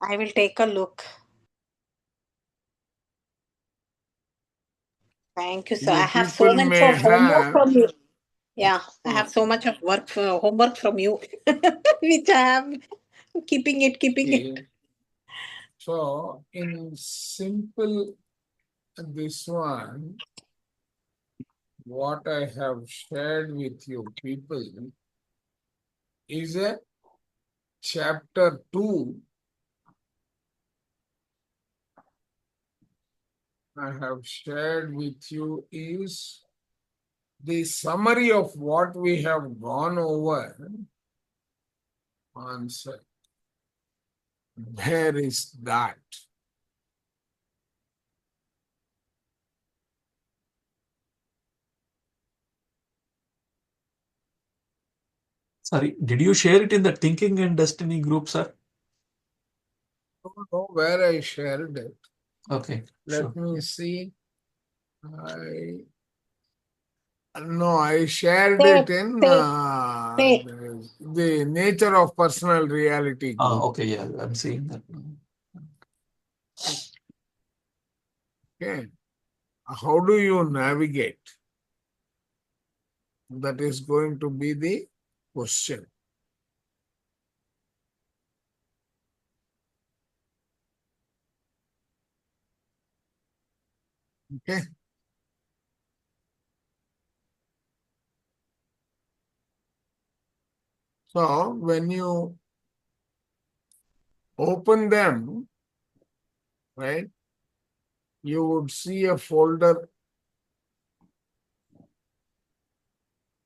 I will take a look. Thank you, sir. I You have so people much may of homework have. from you. Yeah, I have so much of homework from you, which I am keeping it. Okay. So, in simple, this one, what I have shared with you people is a chapter 2. I have shared with you is the summary of what we have gone over. Answer. Where is that? Sorry, did you share it in the Thinking and Destiny group, sir? I don't know where I shared it. Okay, Let sure. me see. I shared it in Say. the Nature of Personal Reality group. Okay, yeah, I'm seeing that now. Okay. How do you navigate? That is going to be the question. Okay. So when you open them, right, you would see a folder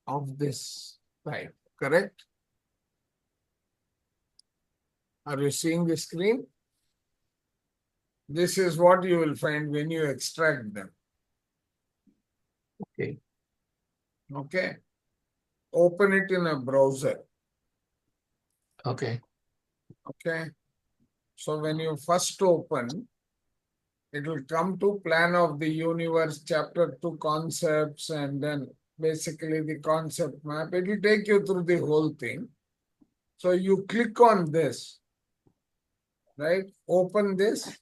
of this type, correct? Are you seeing the screen? This is what you will find when you extract them. Okay. Okay. Open it in a browser. Okay. Okay. So when you first open, it will come to Plan of the Universe, Chapter 2 Concepts, and then basically the concept map. It will take you through the whole thing. So you click on this, right? Open this.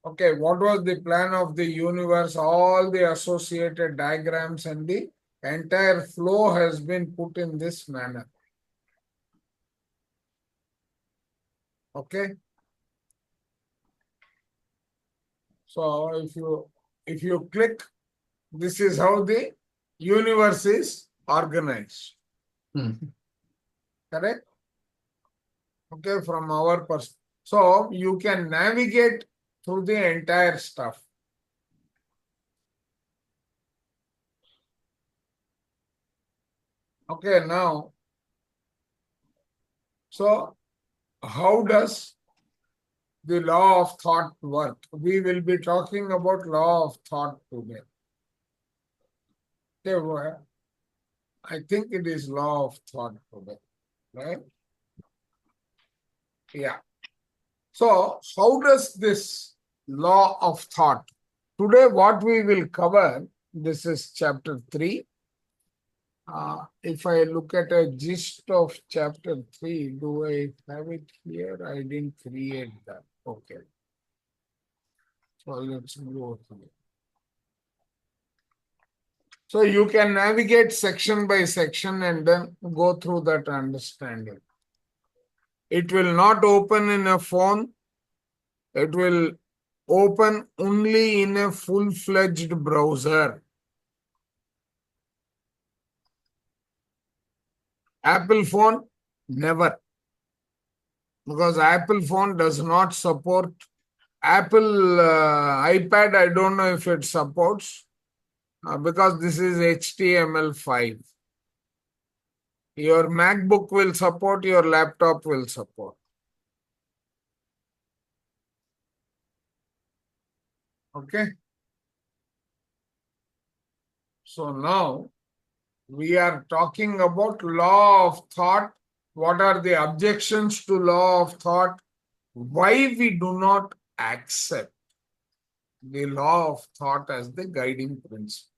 Okay, what was the plan of the universe? All the associated diagrams and the entire flow has been put in this manner. Okay. So if you click, this is how the universe is organized. Correct? Okay, from our perspective. So you can navigate through the entire stuff. Okay, now, so how does the law of thought work? We will be talking about law of thought today. Okay, I think it is law of thought today, right? Yeah. So how does this law of thought? Today what we will cover, this is chapter 3. If I look at a gist of chapter 3, do I have it here? I didn't create that. Okay. So let's go through. So you can navigate section by section and then go through that understanding. It will not open in a phone. It will open only in a full-fledged browser. Apple phone, never. Because Apple phone does not support. Apple iPad, I don't know if it supports because this is HTML5. Your MacBook will support, your laptop will support. Okay. So now we are talking about law of thought. What are the objections to law of thought? Why we do not accept the law of thought as the guiding principle.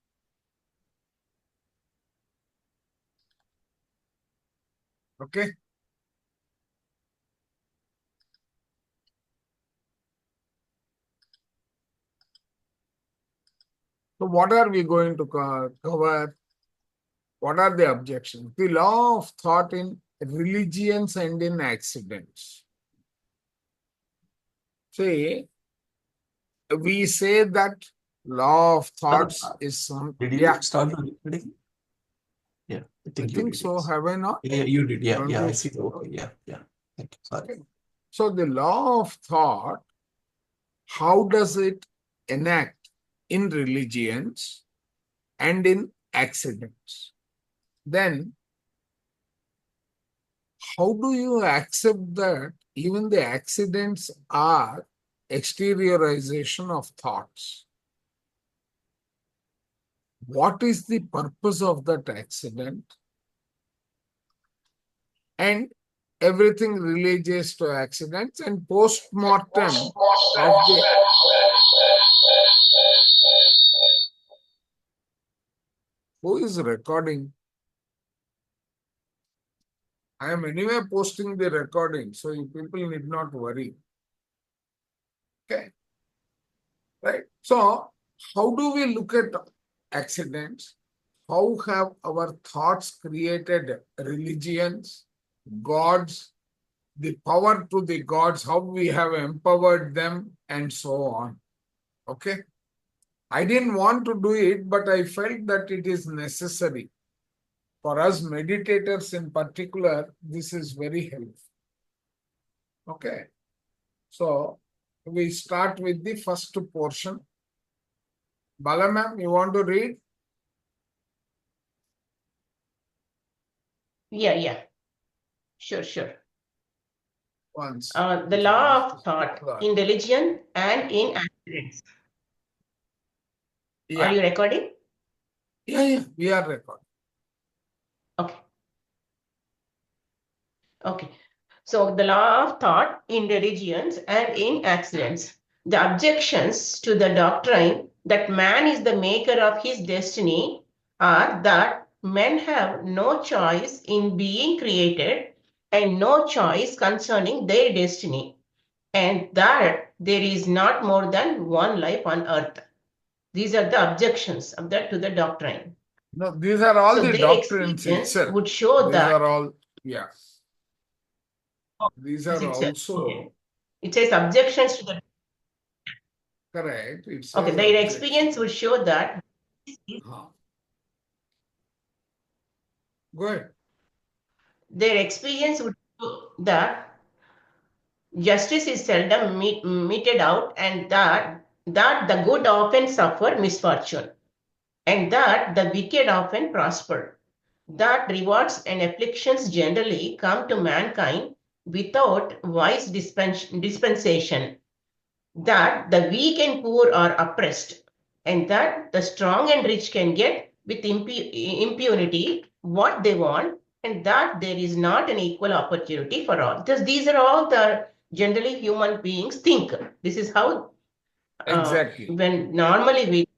Okay. So what are we going to cover? What are the objections? The law of thought in religions and in accidents. See, we say that law of thoughts is some. Did you Yeah, start the recording? Yeah, I I think you think did. so. Yes. Have I not? Yeah, you did. Yeah, Don't yeah, I you see. see? Okay, yeah, yeah. Thank you. Sorry. Okay. So the law of thought, how does it enact in religions and in accidents? Then how do you accept that even the accidents are exteriorization of thoughts? What is the purpose of that accident? And everything religious to accidents and post-mortem of the. Who is recording? I am anyway posting the recording, so you people need not worry. Okay. Right. So, how do we look at accidents? How have our thoughts created religions, gods, the power to the gods, how we have empowered them, and so on. Okay. I didn't want to do it, but I felt that it is necessary. For us meditators in particular, this is very helpful. Okay. So, we start with the first portion. Bala ma'am, you want to read? Yeah. Sure. Once. The law of thought in religion and in accidents. Are you recording? Yeah, we are recording. Okay. So the law of thought in religions and in accidents. The objections to the doctrine that man is the maker of his destiny are that men have no choice in being created and no choice concerning their destiny, and that there is not more than one life on earth. These are the objections of that to the doctrine. No, these are all So the their doctrines experience itself. would show These that are all, yeah. These are itself. also It says objections to the correct. It says okay. Their objections. experience would show that Go ahead. their experience would show that justice is seldom meted out, and that the good often suffer misfortune, and that the wicked often prosper, that rewards and afflictions generally come to mankind without wise dispensation, that the weak and poor are oppressed, and that the strong and rich can get with impunity what they want, and that there is not an equal opportunity for all. Because these are all the generally human beings think. This is how Exactly. when normally we.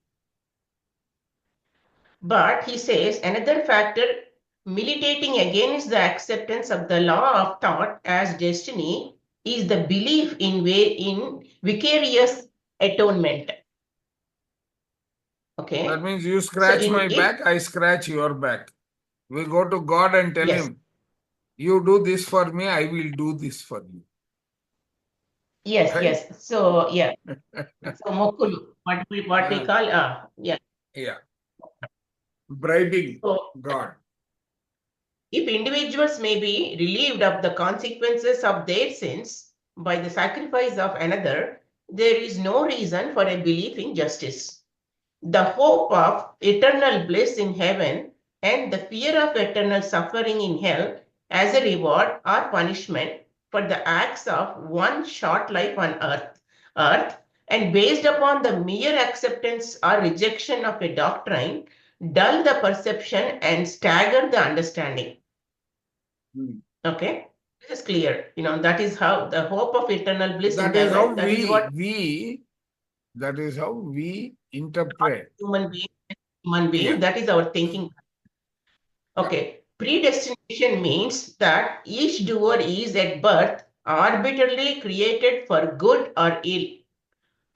But he says another factor militating against the acceptance of the law of thought as destiny is the belief in vicarious atonement. Okay. That means you scratch So my back, I scratch your back. We go to God and tell him, you do this for me, I will do this for you. Yes, Right? yes. So yeah. So mokulu, what we call Yeah. Bribing So God. if individuals may be relieved of the consequences of their sins by the sacrifice of another, there is no reason for a belief in justice. The hope of eternal bliss in heaven and the fear of eternal suffering in hell as a reward or punishment for the acts of one short life on earth, and based upon the mere acceptance or rejection of a doctrine, dull the perception and stagger the understanding. Okay, this is clear. That is how the hope of eternal bliss That in is how heaven. That is what that is how we interpret. human being. Yeah. That is our thinking. Okay, predestination means that each doer is at birth arbitrarily created for good or ill,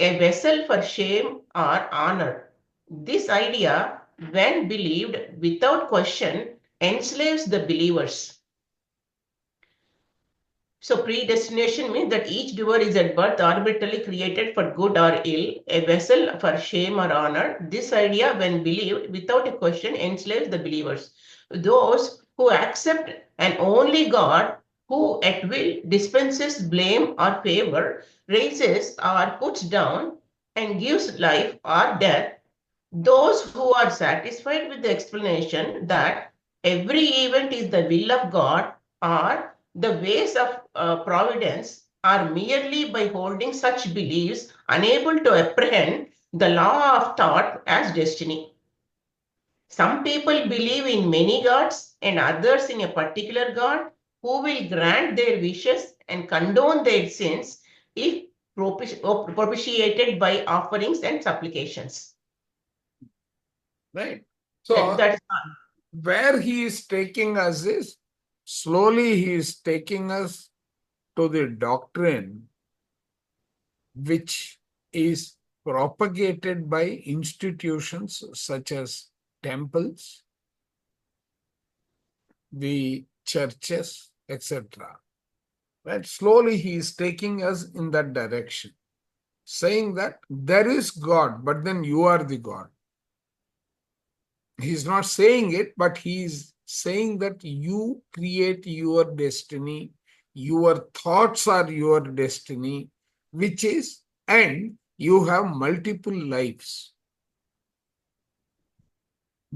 a vessel for shame or honor, This idea, when believed without question, enslaves the believers. So predestination means that each doer is at birth arbitrarily created for good or ill, a vessel for shame or honor. This idea, when believed without a question, enslaves the believers. Those who accept an only God who at will dispenses blame or favor, raises or puts down, and gives life or death. Those who are satisfied with the explanation that every event is the will of God or the ways of providence are merely by holding such beliefs unable to apprehend the law of thought as destiny. Some people believe in many gods and others in a particular God who will grant their wishes and condone their sins if propitiated by offerings and supplications. Right. So That is where he is taking us is slowly he is taking us to the doctrine which is propagated by institutions such as temples, the churches, etc. Right? Slowly he is taking us in that direction, saying that there is God, but then you are the God. He's not saying it, but he's saying that you create your destiny, your thoughts are your destiny, which is, and you have multiple lives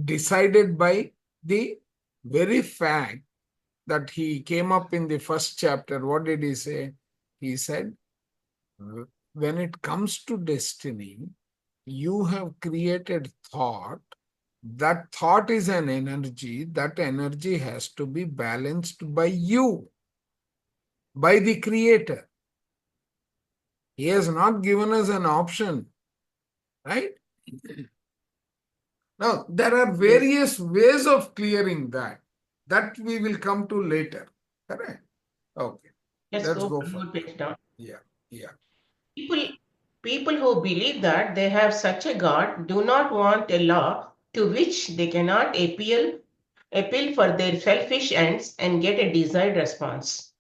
decided by the very fact that he came up in the first chapter. What did he say? He said, when it comes to destiny, you have created thought. That thought is an energy. That energy has to be balanced by you, by the creator. He has not given us an option, right? Now, there are various ways of clearing that. That we will come to later. Correct? Okay. Let's Let's go go one for more page down. Yeah. People who believe that they have such a God do not want a law to which they cannot appeal for their selfish ends and get a desired response.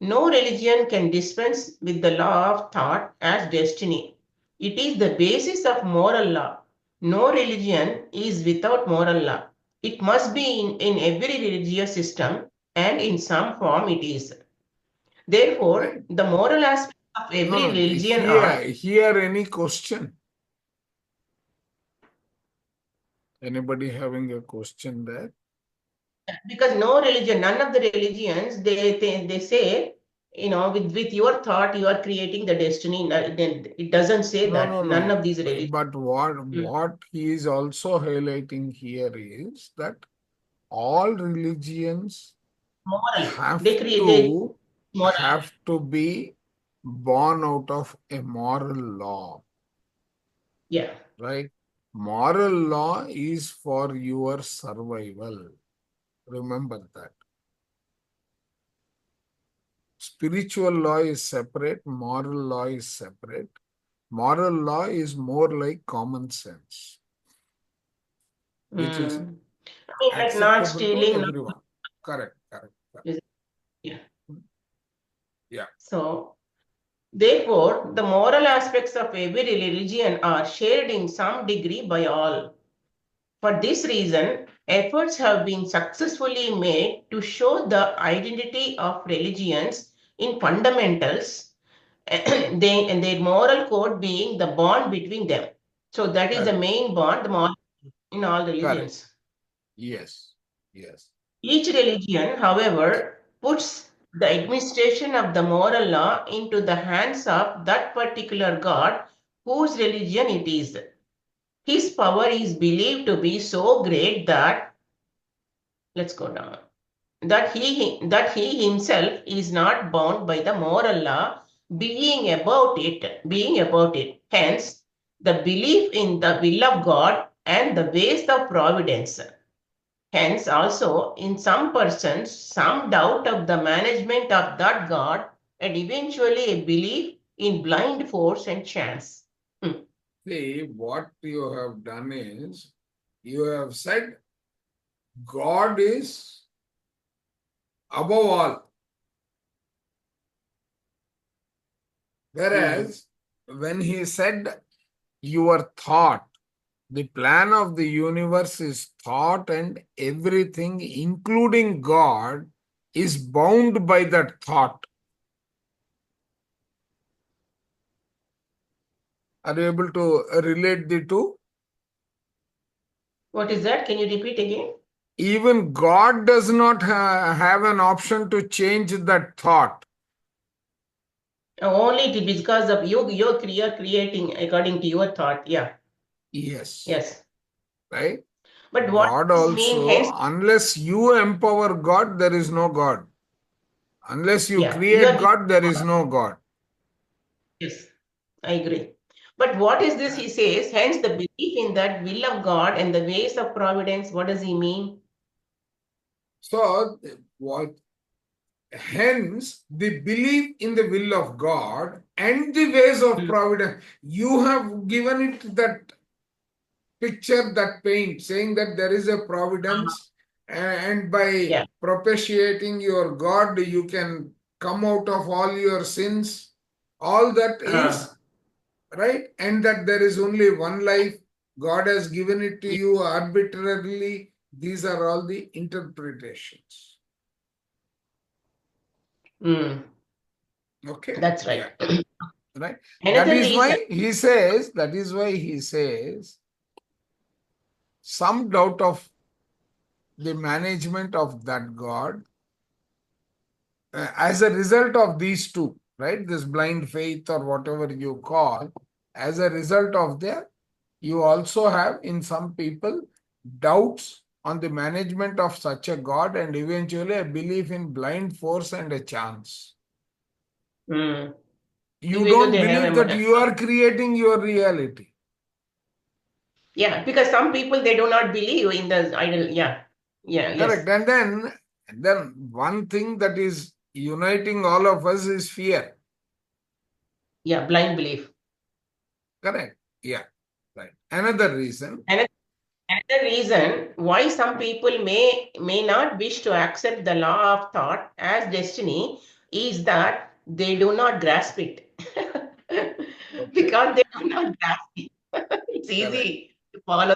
No religion can dispense with the law of thought as destiny. It is the basis of moral law. No religion is without moral law. It must be in every religious system, and in some form it is. Therefore, Right. the moral aspects of every religion are Here any question? Anybody having a question there? because no religion, none of the religions, they say, with your thought, you are creating the destiny. It doesn't say that. None of these religions. But what he is also highlighting here is that all religions Moral. have They create moral. to be born out of a moral law, Yeah. right? Moral law is for your survival. Remember that. Spiritual law is separate, moral law is separate. Moral law is more like common sense, which is I mean, like not acceptable to stealing. everyone. Correct. Yeah. Yeah. So, therefore, the moral aspects of every religion are shared in some degree by all. For this reason, efforts have been successfully made to show the identity of religions in fundamentals and their moral code being the bond between them. So that is the main bond in all religions. Yes. Each religion, however, puts the administration of the moral law into the hands of that particular God whose religion it is. His power is believed to be so great that, let's go down, that he himself is not bound by the moral law, being about it. Hence, the belief in the will of God and the ways of providence. Hence, also, in some persons, some doubt of the management of that God, and eventually a belief in blind force and chance. See, what you have done is, you have said God is above all. Whereas, when he said your thought, the plan of the universe is thought, and everything, including God, is bound by that thought. Are you able to relate the two? What is that? Can you repeat again? Even God does not have an option to change that thought. Only because of you're creating according to your thought. Yeah. Yes. Yes. Right? But what God does this mean? also, Hence, unless you empower God, there is no God. Unless you yeah, create God, there is no God. yes, I agree. But what is this? He says, hence the belief in that will of God and the ways of providence. What does he mean? So, what? Hence, the belief in the will of God and the ways of providence. You have given it that picture, that paint, saying that there is a providence, and by Yeah. propitiating your God, you can come out of all your sins. All that is right, and that there is only one life. God has given it to you arbitrarily. These are all the interpretations. Mm, Okay. that's right. Yeah. Right. Another That is reason. why he says, some doubt of the management of that God, as a result of these two, right? This blind faith or whatever you call, as a result of that, you also have in some people doubts on the management of such a God, and eventually a belief in blind force and a chance. Mm, You even though don't they have believe that you are creating your reality. yeah, because some people they do not believe in the idol. Yeah. Yeah. Correct. Yes. And then one thing that is uniting all of us is fear. Yeah. Blind belief. Correct. Yeah. Right. Another reason. Another reason why some people may not wish to accept the law of thought as destiny is that they do not grasp it. Because they do not grasp it. It's easy to follow.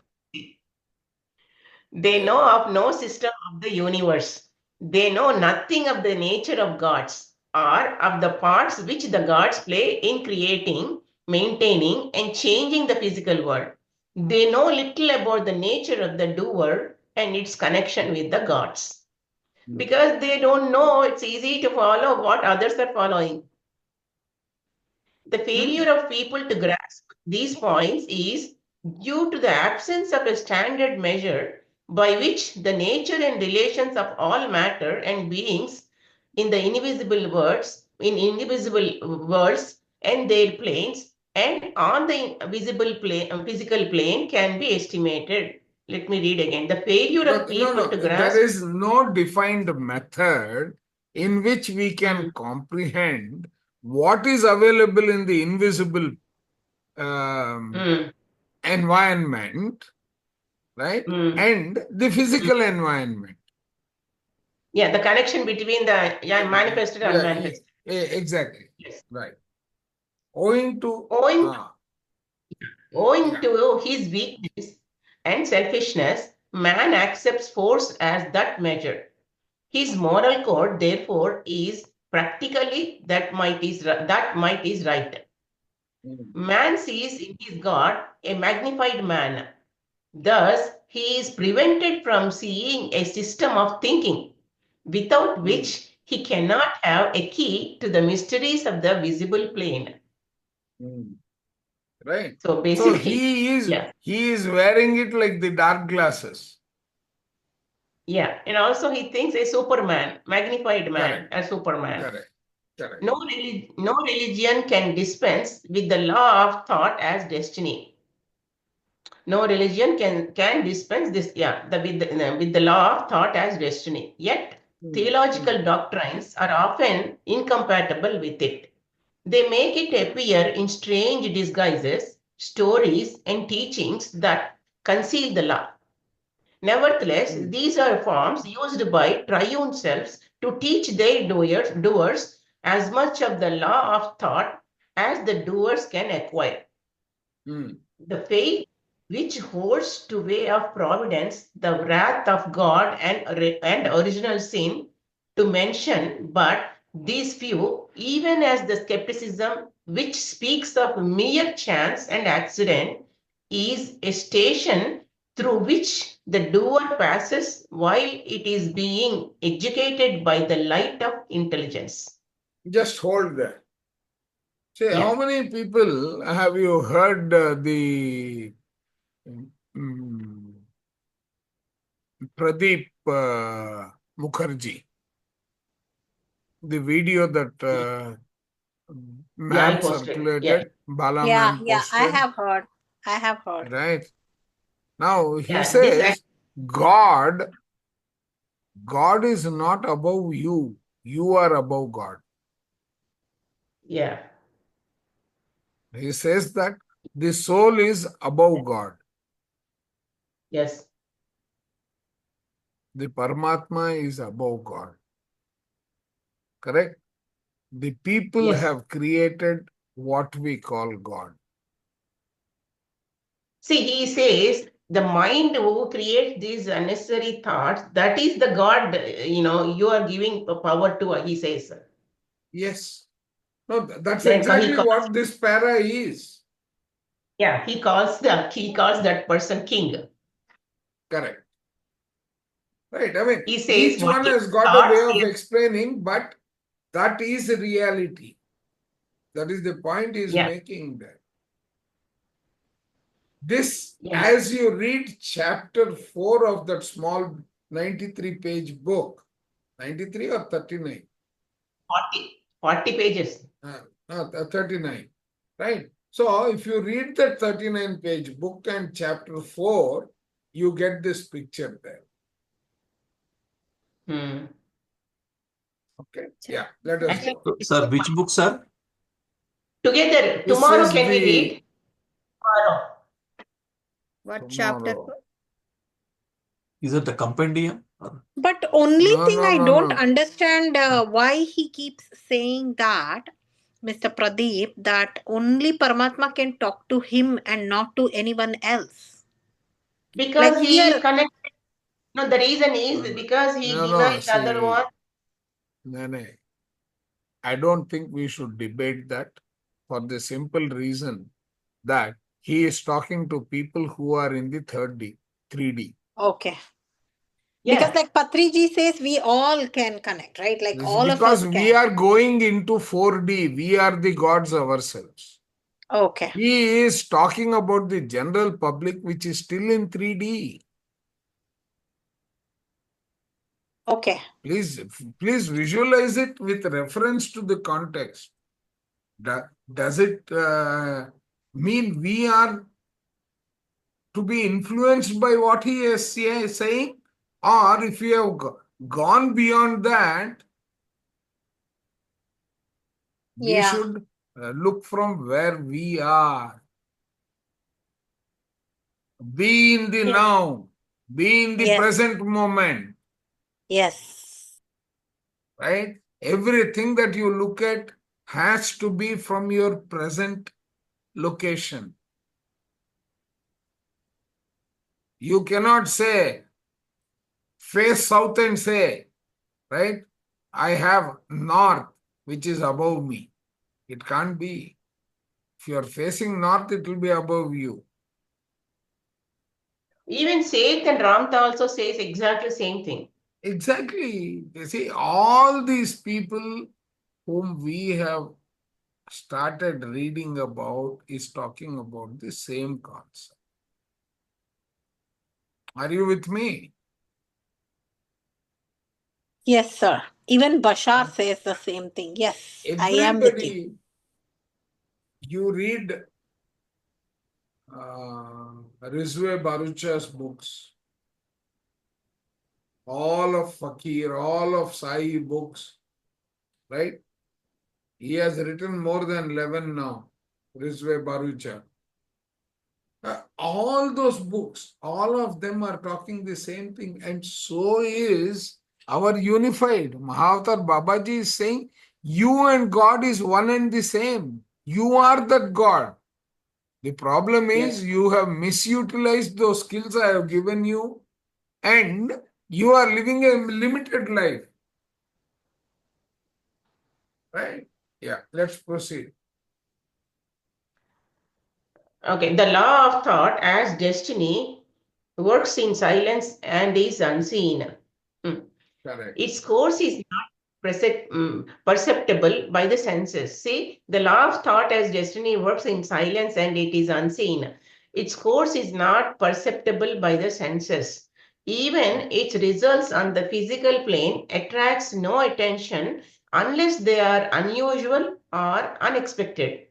They know of no system of the universe. They know nothing of the nature of gods or of the parts which the gods play in creating, maintaining, and changing the physical world. They know little about the nature of the doer and its connection with the gods. Because they don't know, it's easy to follow what others are following. The failure of people to grasp these points is due to the absence of a standard measure by which the nature and relations of all matter and beings in the invisible worlds and their planes and on the visible plane, physical plane can be estimated. Let me read again. The failure of But people to there grasp. is no defined method in which we can comprehend what is available in the invisible Mm, environment, right? mm. And the physical environment. Yeah, the connection between the manifested and Yeah, unmanifested. exactly. Yes. Right. Owing to Owing yeah. to his weakness and selfishness, man accepts force as that measure. His moral code, therefore, is practically that might is right. Man sees in his God a magnified man. Thus, he is prevented from seeing a system of thinking without which he cannot have a key to the mysteries of the visible plane. Right. So So basically, yeah. he is wearing it like the dark glasses. Yeah, and also he thinks a Superman, magnified man, Correct. a Superman. Correct. Correct. No religion can dispense with the law of thought as destiny. No religion can dispense this, with the law of thought as destiny. Yet theological doctrines are often incompatible with it. They make it appear in strange disguises stories, and teachings that conceal the law. Nevertheless, these are forms used by triune selves to teach their doers as much of the law of thought as the doers can acquire. Hmm. The faith which holds to way of providence, the wrath of God, and original sin, to mention but these few, even as the skepticism which speaks of mere chance and accident, is a station through which the doer passes while it is being educated by the light of intelligence. Just hold there. See, Yeah. how many people have you heard the mm, Pradeep Mukherjee? The video that Yeah, ma'am I posted. Yeah. circulated, Bala Yeah, ma'am yeah, I posted, have heard. I have heard. right? Now he Yeah, this says, God is not above you. You are above God. yeah. He says that the soul is above God. Yes. The Paramatma is above God. Correct? The people Yes. have created what we call God. See, he says the mind who creates these unnecessary thoughts, that is the God, you are giving power to, he says. Yes. No, that's Then exactly he calls, what this para is. yeah, he calls that person king. Correct. Right. I mean, He says each one whatever has got a thoughts way of is, explaining, but that is reality. That is the point he is yeah, making there. This, yeah, as you read chapter 4 of that small 93-page book, 93 or 39? 40 pages. 39, right? So if you read that 39-page book and chapter 4, you get this picture there. Hmm. Okay? Yeah, let us Actually, go. So, sir, which book, sir? together, This tomorrow is can we the read? Tomorrow. What chapter? tomorrow. Is it the compendium? Or- But only No, thing no, I no, don't no. understand why he keeps saying that, Mr. Pradeep, that only Paramatma can talk to him and not to anyone else. Because Like he is here, connected. No, the reason is because he No, denied the other one. no. I don't think we should debate that for the simple reason that he is talking to people who are in the 3D. okay. Yeah. Because like Patriji says, we all can connect, right? Like This is all of us because we can. are going into 4D. We are the gods ourselves. Okay. He is talking about the general public, which is still in 3D. Okay. Please visualize it with reference to the context. Does it mean we are to be influenced by what he is saying? Or if we have gone beyond that, we Yeah. should look from where we are. Be in the Yes. now. Be in the Yes. present moment. Yes. Right? Everything that you look at has to be from your present location. You cannot say, face south and say, right? I have north, which is above me. It can't be. If you are facing north, it will be above you. Even Seth and Ramtha also says exactly the same thing. Exactly. You see, all these people whom we have started reading about is talking about the same concept. Are you with me? Yes, sir. Even Bashar says the same thing. Yes, I am with you. Everybody, you read Rizwe Barucha's books, all of Fakir, all of Sai books, right? He has written more than 11 now, Rizwe Barucha. All those books, all of them are talking the same thing, and so is our unified. Mahavatar Babaji is saying, you and God is one and the same. You are that God. The problem is Yes. you have misutilized those skills I have given you, and you are living a limited life. Right? Yeah, let's proceed. Okay, the law of thought as destiny works in silence and is unseen. Hmm. Correct. Its course is not perceptible by the senses. See, the law of thought as destiny works in silence and it is unseen. Its course is not perceptible by the senses. Even its results on the physical plane attracts no attention unless they are unusual or unexpected.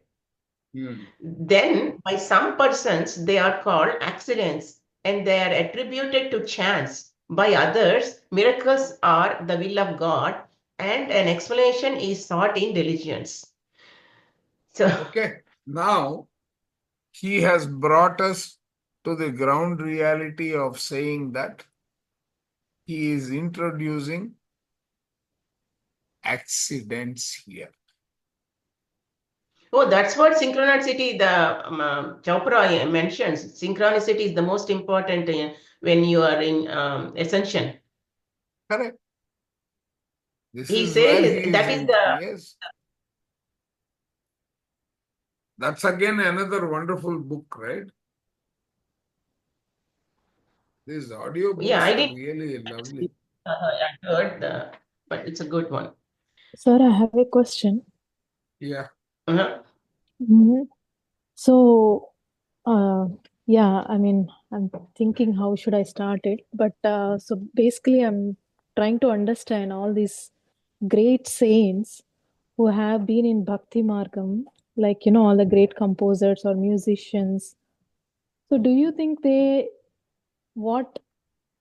Then, by some persons, they are called accidents and they are attributed to chance. By others, miracles are the will of God and an explanation is sought in diligence. So, Okay. Now, he has brought us to the ground reality of saying that he is introducing accidents here. oh, that's what synchronicity, the Chopra mentions. Synchronicity is the most important when you are in ascension. Correct. This He is where he says is that is in. the Yes. That's again another wonderful book, right? These audio yeah, books I are didn't really lovely. I heard but it's a good one. Sir, I have a question. Yeah. Uh-huh. Mhm. So, uh, yeah, I mean, I'm thinking how should I start it? But so basically, I'm trying to understand all these great saints who have been in Bhakti Margam, like, all the great composers or musicians. So, do you think what,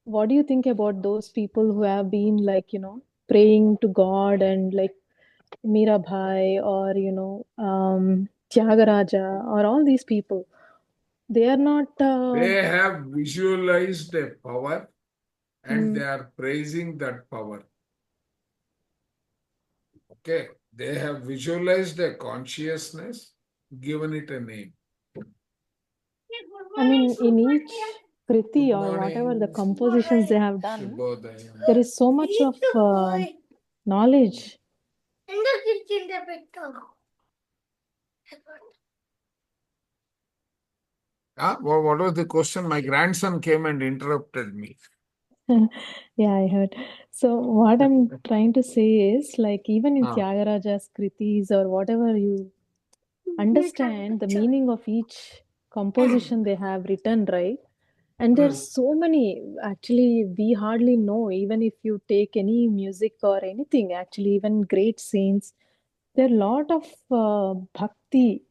what do you think about those people who have been like, praying to God and like Mirabai or Tyagaraja or all these people, they are not They have visualized a power and they mm, are praising that power. Okay. They have visualized a consciousness, given it a name. I mean in each kriti Good or whatever the morning. compositions they have done, Shubhodaya. there is so much of knowledge. What was the question? My grandson came and interrupted me. Yeah, I heard. So what I'm trying to say is like even in Ah. Tyagaraja's kritis or whatever, you understand the meaning of each composition they have written, right? And there's so many, actually, we hardly know, even if you take any music or anything, actually, even great saints, there are a lot of bhakti.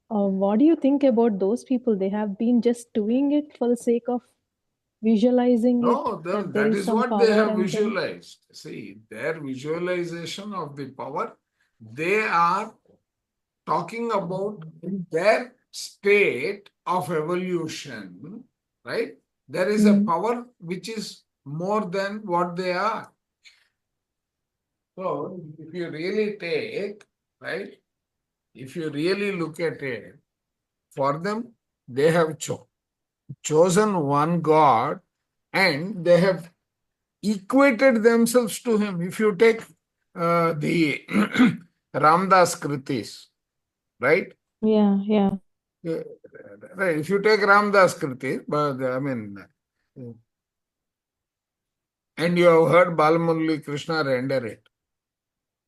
What do you think about those people? They have been just doing it for the sake of visualizing it, No, that there that is is some what they power have and thing. visualized. See, their visualization of the power, they are talking about their state of evolution, right? There is a Mm. power which is more than what they are. So, if you really take, right, if you really look at it, for them, they have chosen one God and they have equated themselves to him. If you take the Ramdas Kritis, right? Yeah, yeah. Right. If you take Ramdas Kritis, but I mean, and you have heard Balamurali Krishna render it.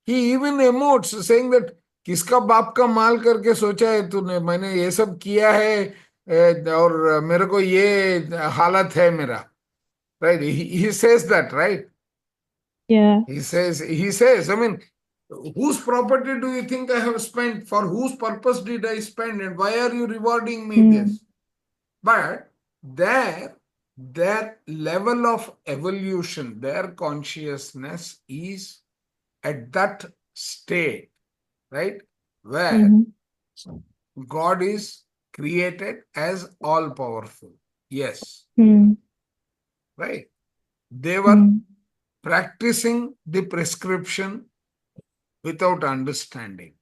He even emotes saying that किसका बाप का माल करके सोचा है तूने मैंने ये सब किया है और मेरे को ये हालत है मेरा right he says that right Yeah. he says I mean whose property do you think I have spent for whose purpose did I spend and why are you rewarding me this but their level of evolution their consciousness is at that state right? Where Mhm. God is created as all powerful. Yes, Hmm. right. They were Hmm. practicing the prescription without understanding.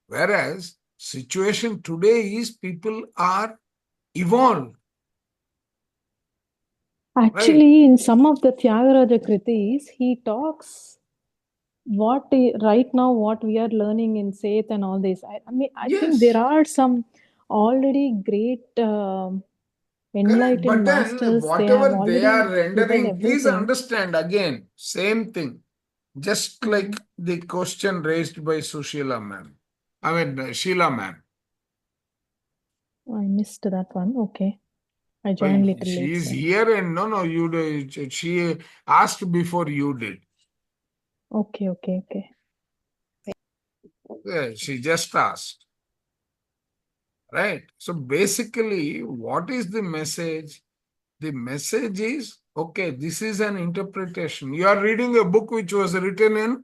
Whereas situation today is people are evolved, right? Actually, in some of the Tyagaraja Kritis, he talks right now what we are learning in Seth and all this. I mean, I think there Yes, are some already great correct. enlightened But then masters. They have whatever they are already given rendering, please everything. understand again, same thing. Just like the question raised by Sushila ma'am. I mean, Sheila ma'am. I missed that one. Okay. I joined little She late, is so. here and she asked before you did. Okay. Yeah, she just asked. Right. So basically, what is the message? The message is, okay, this is an interpretation. You are reading a book which was written in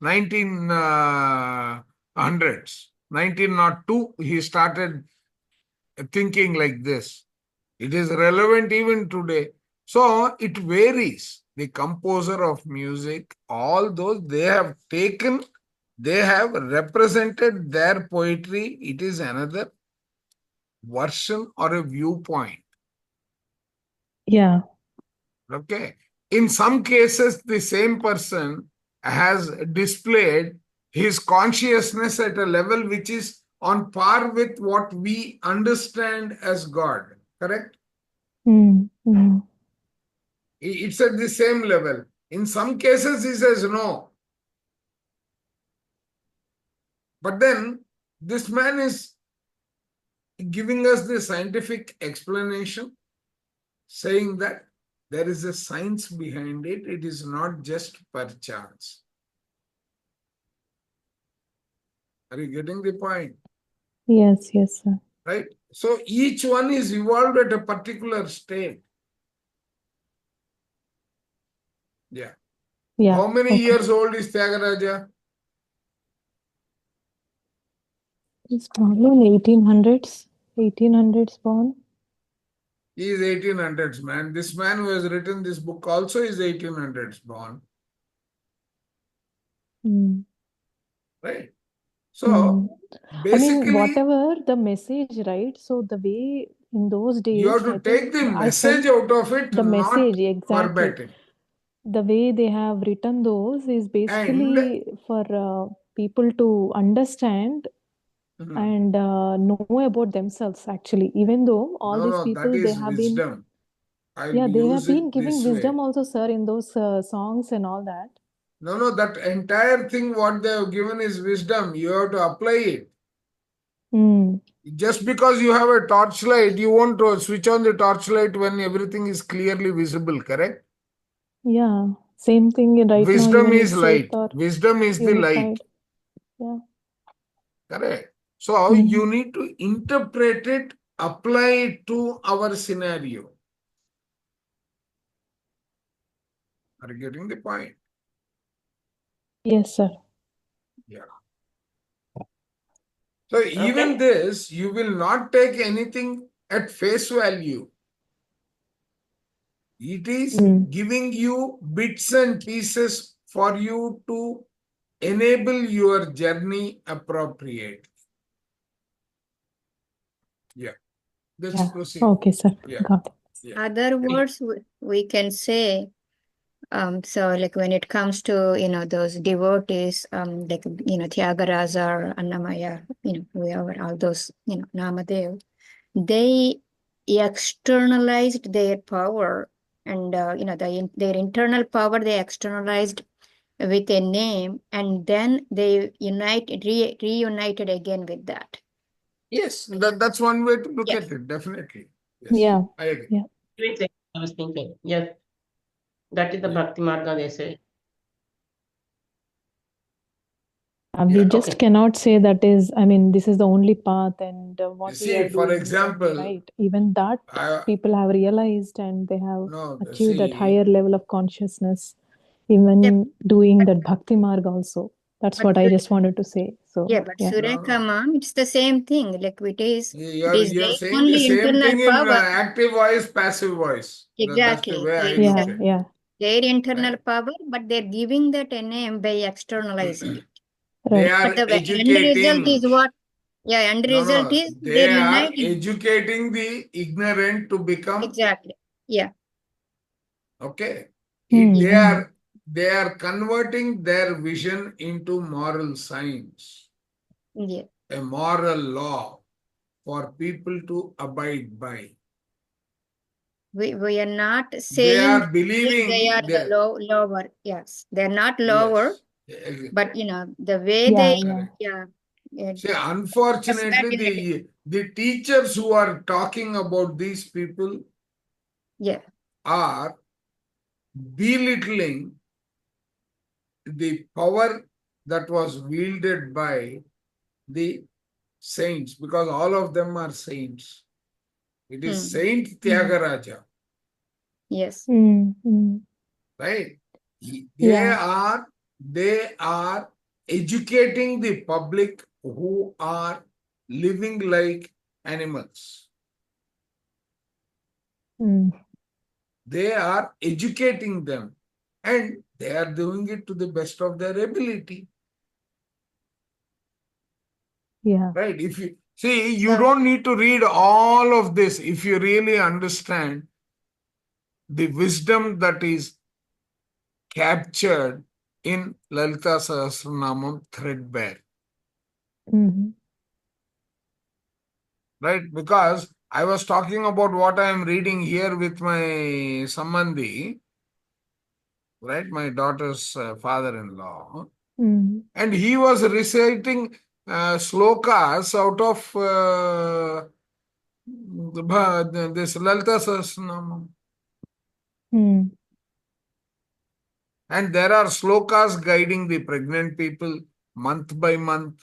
1900s. 1902, he started thinking like this. It is relevant even today. So it varies. The composer of music, all those, they have represented their poetry. It is another version or a viewpoint. Yeah. Okay. In some cases, the same person has displayed his consciousness at a level which is on par with what we understand as God. Correct? It's at the same level. In some cases, he says no. But then this man is giving us the scientific explanation, saying that there is a science behind it. It is not just per chance. Are you getting the point? Yes, sir. Right? So each one is evolved at a particular state. Yeah. Yeah. How many Okay. years old is Tyagaraja? He's probably in 1800s. 1800s born. He is 1800s man. This man who has written this book also is 1800s born. Right? So I mean, basically, whatever the message, right? So the way in those you days, have to I take think the I message felt out of it, the not message exactly. verbatim. The way they have written those is And basically for people to understand and know about themselves, actually. Even though all these that people, they is have been, wisdom. I will yeah, they have use been it giving this way. wisdom also, sir, in those songs and all that. No, that entire thing what they have given is wisdom. You have to apply it. Just because you have a torchlight, you won't switch on the torchlight when everything is clearly visible, correct? Yeah, same thing right now, Wisdom even is in light. Seth or Wisdom is the light. Unified. Yeah. Correct. So you need to interpret it, apply it to our scenario. Are you getting the point? Yes, sir. Yeah. So even this, you will not take anything at face value. It is giving you bits and pieces for you to enable your journey appropriately. Yeah. Let's proceed. Okay, sir. Yeah. Got it. Yeah. Other words we can say, so like when it comes to, those devotees, like, Tyagaraja or Annamaya, whoever, all those, Namadev, they externalized their power and, their internal power, they externalized with a name, and then they reunited again with that. Yes, that's one way to look at it, definitely. Yes, Yeah. I agree. Yeah. I was thinking, yes, that is the Bhakti Marga, they say. We just cannot say that is, I mean, this is the only path and what we are for doing example, is only right. Even that people have realized and they have achieved that higher level of consciousness, even doing that Bhakti Marg also. That's But what I Sur- just wanted to say. So yeah, but yeah. Sureka, ma'am, it's the same thing. Like it is You're their saying the only same internal thing in power. active voice, passive voice. That's the Exactly. way I Yeah, look at it. yeah. Their internal Right? power, but they're giving that name by externalizing it. They Right. But are the end result educating. is what? Yeah, end result No, is they they're are uniting. educating the ignorant to become Exactly. Yeah. okay. Hmm. They are converting their vision into moral science, Yeah. a moral law for people to abide by. We are not They saying are that believing they are the lower. Yes, they're not lower, yes. but the way Yeah, they, yeah. yeah, See, just unfortunately, that in a the teachers who are talking about these people yeah, are belittling the power that was wielded by the saints, because all of them are saints. It is Saint Tyagaraja, yes, Hmm. Hmm. right? Yeah. They are educating the public who are living like animals. Hmm. They are educating them, and they are doing it to the best of their ability. Yeah. Right? If you see, you so don't need to read all of this if you really understand the wisdom that is captured in Lalita Sahasranamam threadbare. Hmm. Right? Because I was talking about what I am reading here with my Sambandhi, right? My daughter's father-in-law. Hmm. And he was reciting slokas out of this Lalita Sahasranamam. Hmm. And there are slokas guiding the pregnant people month by month,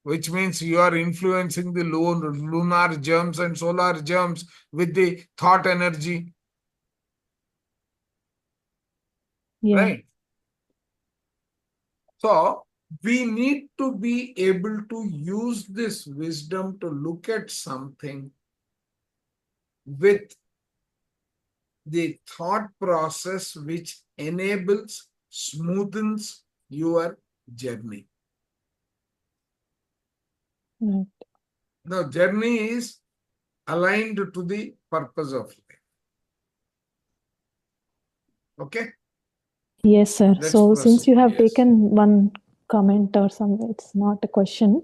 which means you are influencing the lunar germs and solar germs with the thought energy, Yeah. right? So we need to be able to use this wisdom to look at something with the thought process which enables, smoothens your journey. Right. The journey is aligned to the purpose of life. Okay? Yes, sir. Let's So since proceed. you have Yes. taken one comment or something, it's not a question,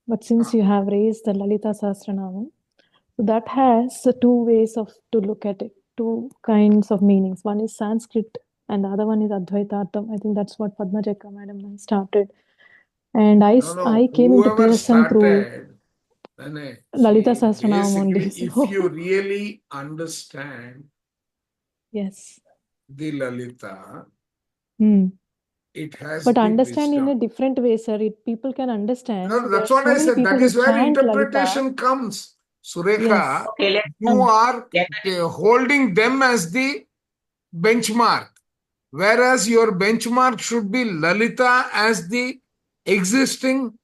but since you have raised the Lalita Sahasranamam, so that has two ways of to look at it, two kinds of meanings. One is Sanskrit and the other one is Advaitartham. I think that's what Padmajeka madam started. And I came into Whoever PSM through started, Lalita see, Sahasranamam only. basically, if you So really understand yes. the Lalita, Hmm. it has But the understand in a wisdom. different way, sir. People can understand. No, So there that's are what so I many said. people That who is where chant Lalita. interpretation comes. Yes. Surekha, Okay, you are let holding them as the benchmark, whereas your benchmark should be Lalita as the existing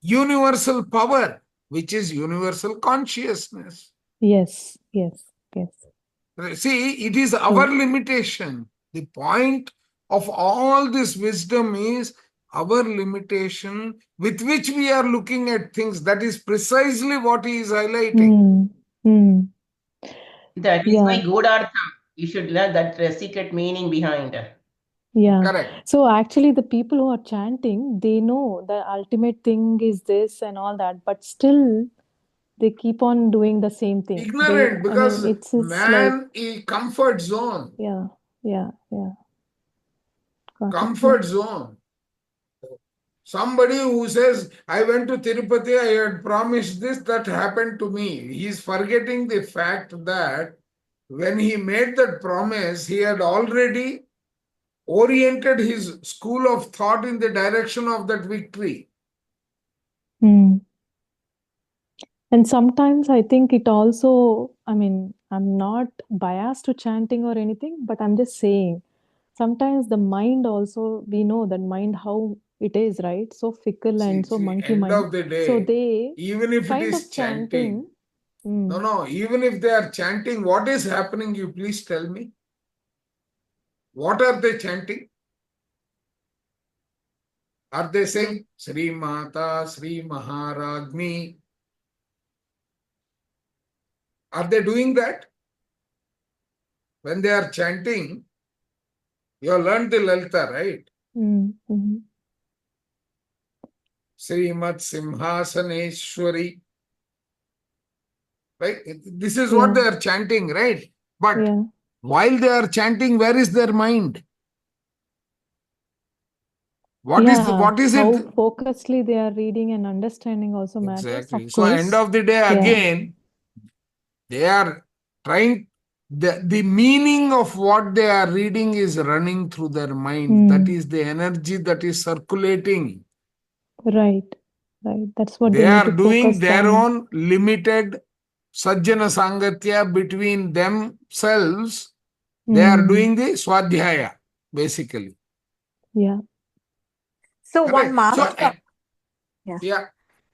universal power, which is universal consciousness. Yes. Yes. Yes. See, it is our limitation. The point of all this wisdom is our limitation with which we are looking at things. That is precisely what he is highlighting. Hmm. Hmm. that is Yeah. why good artha. You should learn that secret meaning behind. Yeah. Correct. So actually, the people who are chanting, they know the ultimate thing is this and all that, but still they keep on doing the same thing. Ignorant, I mean, because it's like, man is comfort zone. yeah, yeah, yeah. Got it. Yeah. Comfort zone. Somebody who says, I went to Tirupati, I had promised this, that happened to me. He's forgetting the fact that when he made that promise, he had already oriented his school of thought in the direction of that victory. Hmm. And sometimes I think it also, I mean, I'm not biased to chanting or anything, but I'm just saying, sometimes the mind also, we know that mind how it is, right? So fickle and so monkey end mind. of the So day, they even if it kind is of chanting, chanting. no, even if they are chanting, what is happening? You please tell me. What are they chanting? Are they saying Sri Mata, Sri Maharagni? Are they doing that? When they are chanting, you have learned the Lalita, right? Mm-hmm. Srimat Simhasaneshwari. Right? This is Yeah. what they are chanting, right? But Yeah. while they are chanting, where is their mind? What is Yeah, what is how it? focusedly they are reading and understanding also matters, Exactly. of So end course. of the day, Yeah. again, they are trying, the meaning of what they are reading is running through their mind. That is the energy that is circulating. Right. Right. That's what They they need are to doing focus their on. own limited Sajjana Sangatya between themselves. They are doing the Swadhyaya, basically. Yeah. So one Correct. master, So, yeah. yeah.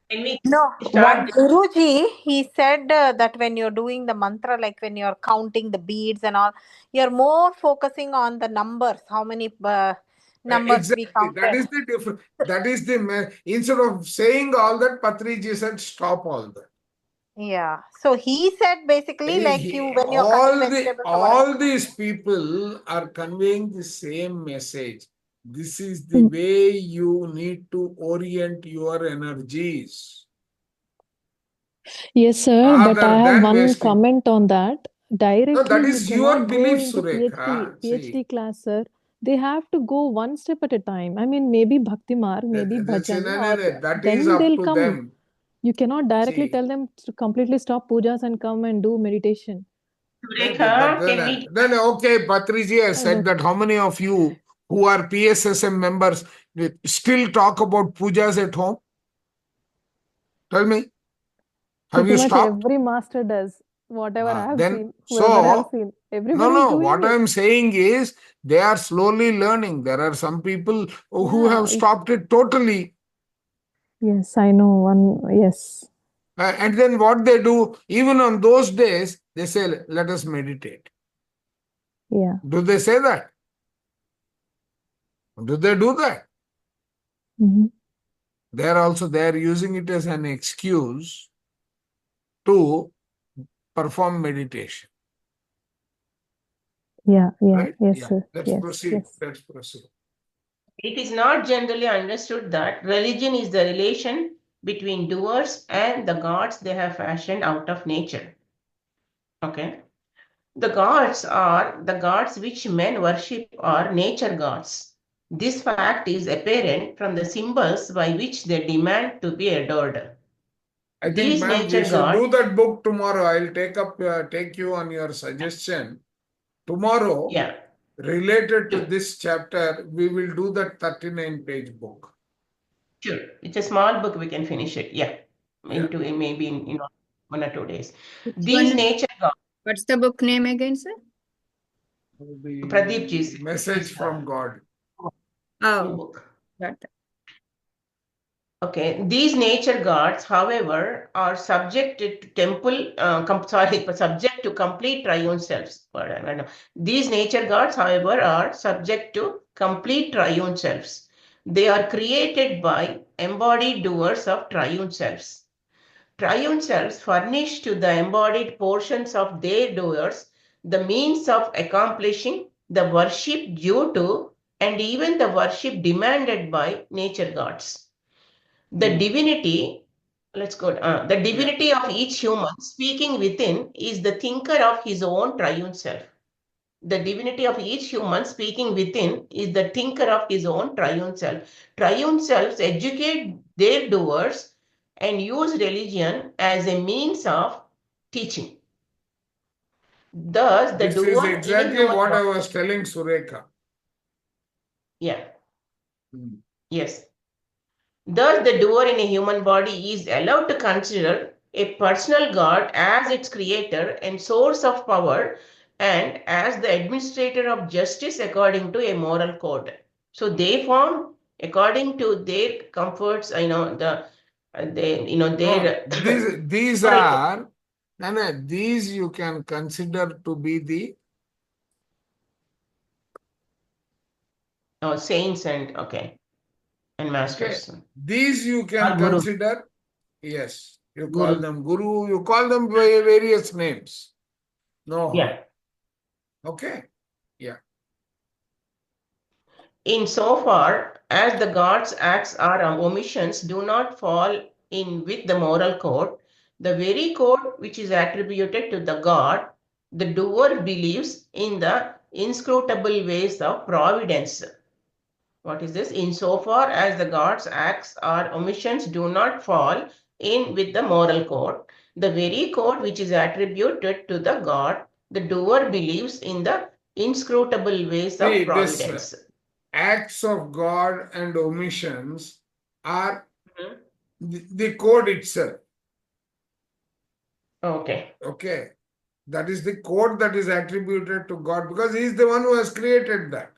Can we No, start one this? Guruji, he said that when you're doing the mantra, like when you're counting the beads and all, you're more focusing on the numbers, how many numbers we Exactly. That counted. is the difference. That is the, instead of saying all that, Patriji said, stop all that. Yeah. So he said basically like you when you're cutting vegetables or whatever. All these people are conveying the same message. This is the way you need to orient your energies. Yes, sir, but I Other have than one wasting. comment on that. No, Directly, that you is your cannot go belief, into Surekha. See, PhD class, sir. They have to go one step at a time. I mean, maybe Bhakti Marg, maybe Bhajan, or that is then up they'll to come. them. You cannot directly See, tell them to completely stop pujas and come and do meditation. Surekha, can we? then okay, Patriji has I said know. that how many of you who are PSSM members still talk about pujas at home? Tell me. Have Pretty you much stopped? every master does. Whatever I have Then, seen, whoever I have so, seen, no, everybody is doing what it. I'm saying is they are slowly learning. There are some people who have Yeah. stopped it totally. Yes, I know one. Yes. And then what they do, even on those days, they say, let us meditate. Yeah. Do they say that? Do they do that? Mhm. They are using it as an excuse to perform meditation. Yeah. Yeah. Right? Yes, Yeah. sir. Let's Yes. proceed. Yes. Let's proceed. It is not generally understood that religion is the relation between doers and the gods they have fashioned out of nature. Okay. The gods are the gods which men worship are nature gods. This fact is apparent from the symbols by which they demand to be adored. I think, These ma'am, we nature should gods, do that book tomorrow. I'll take you on your suggestion. Tomorrow, yeah, related to sure, this chapter, we will do that 39-page book. sure. It's a small book, we can finish it, yeah, Yeah. maybe in 1 or 2 days. Which These one? nature gods, What's the book name again, sir? Pradeep ji's Message from God. Oh, book. got that. Okay, these nature gods, however, are subjected to subject to complete triune selves. These nature gods, however, are subject to complete triune selves. They are created by embodied doers of triune selves. Triune selves furnish to the embodied portions of their doers the means of accomplishing the worship due to and even the worship demanded by nature gods. The divinity, the divinity of each human speaking within is the thinker of his own triune self. The divinity of each human speaking within is the thinker of his own triune self. Triune selves educate their doers and use religion as a means of teaching. Thus, the This is doer in a exactly human what I body, was telling Surekha. yeah, yes. Thus, the doer in a human body is allowed to consider a personal God as its creator and source of power and as the administrator of justice according to a moral code. So they form according to their comforts, These moral code. are, these you can consider to be the Saints and and masters. These you Or can guru. consider, yes, you call Guru. them guru, you call them by various names. No harm. Yeah. Okay. Yeah. Insofar as the God's acts or omissions do not fall in with the moral code, the very code which is attributed to the God, the doer believes in the inscrutable ways of providence. What is this? Insofar as the God's acts or omissions do not fall in with the moral code, the very code which is attributed to the God, the doer believes in the inscrutable ways of See, providence. this acts of God and omissions are Mhm. the code itself. Okay. Okay. That is the code that is attributed to God because He is the one who has created that.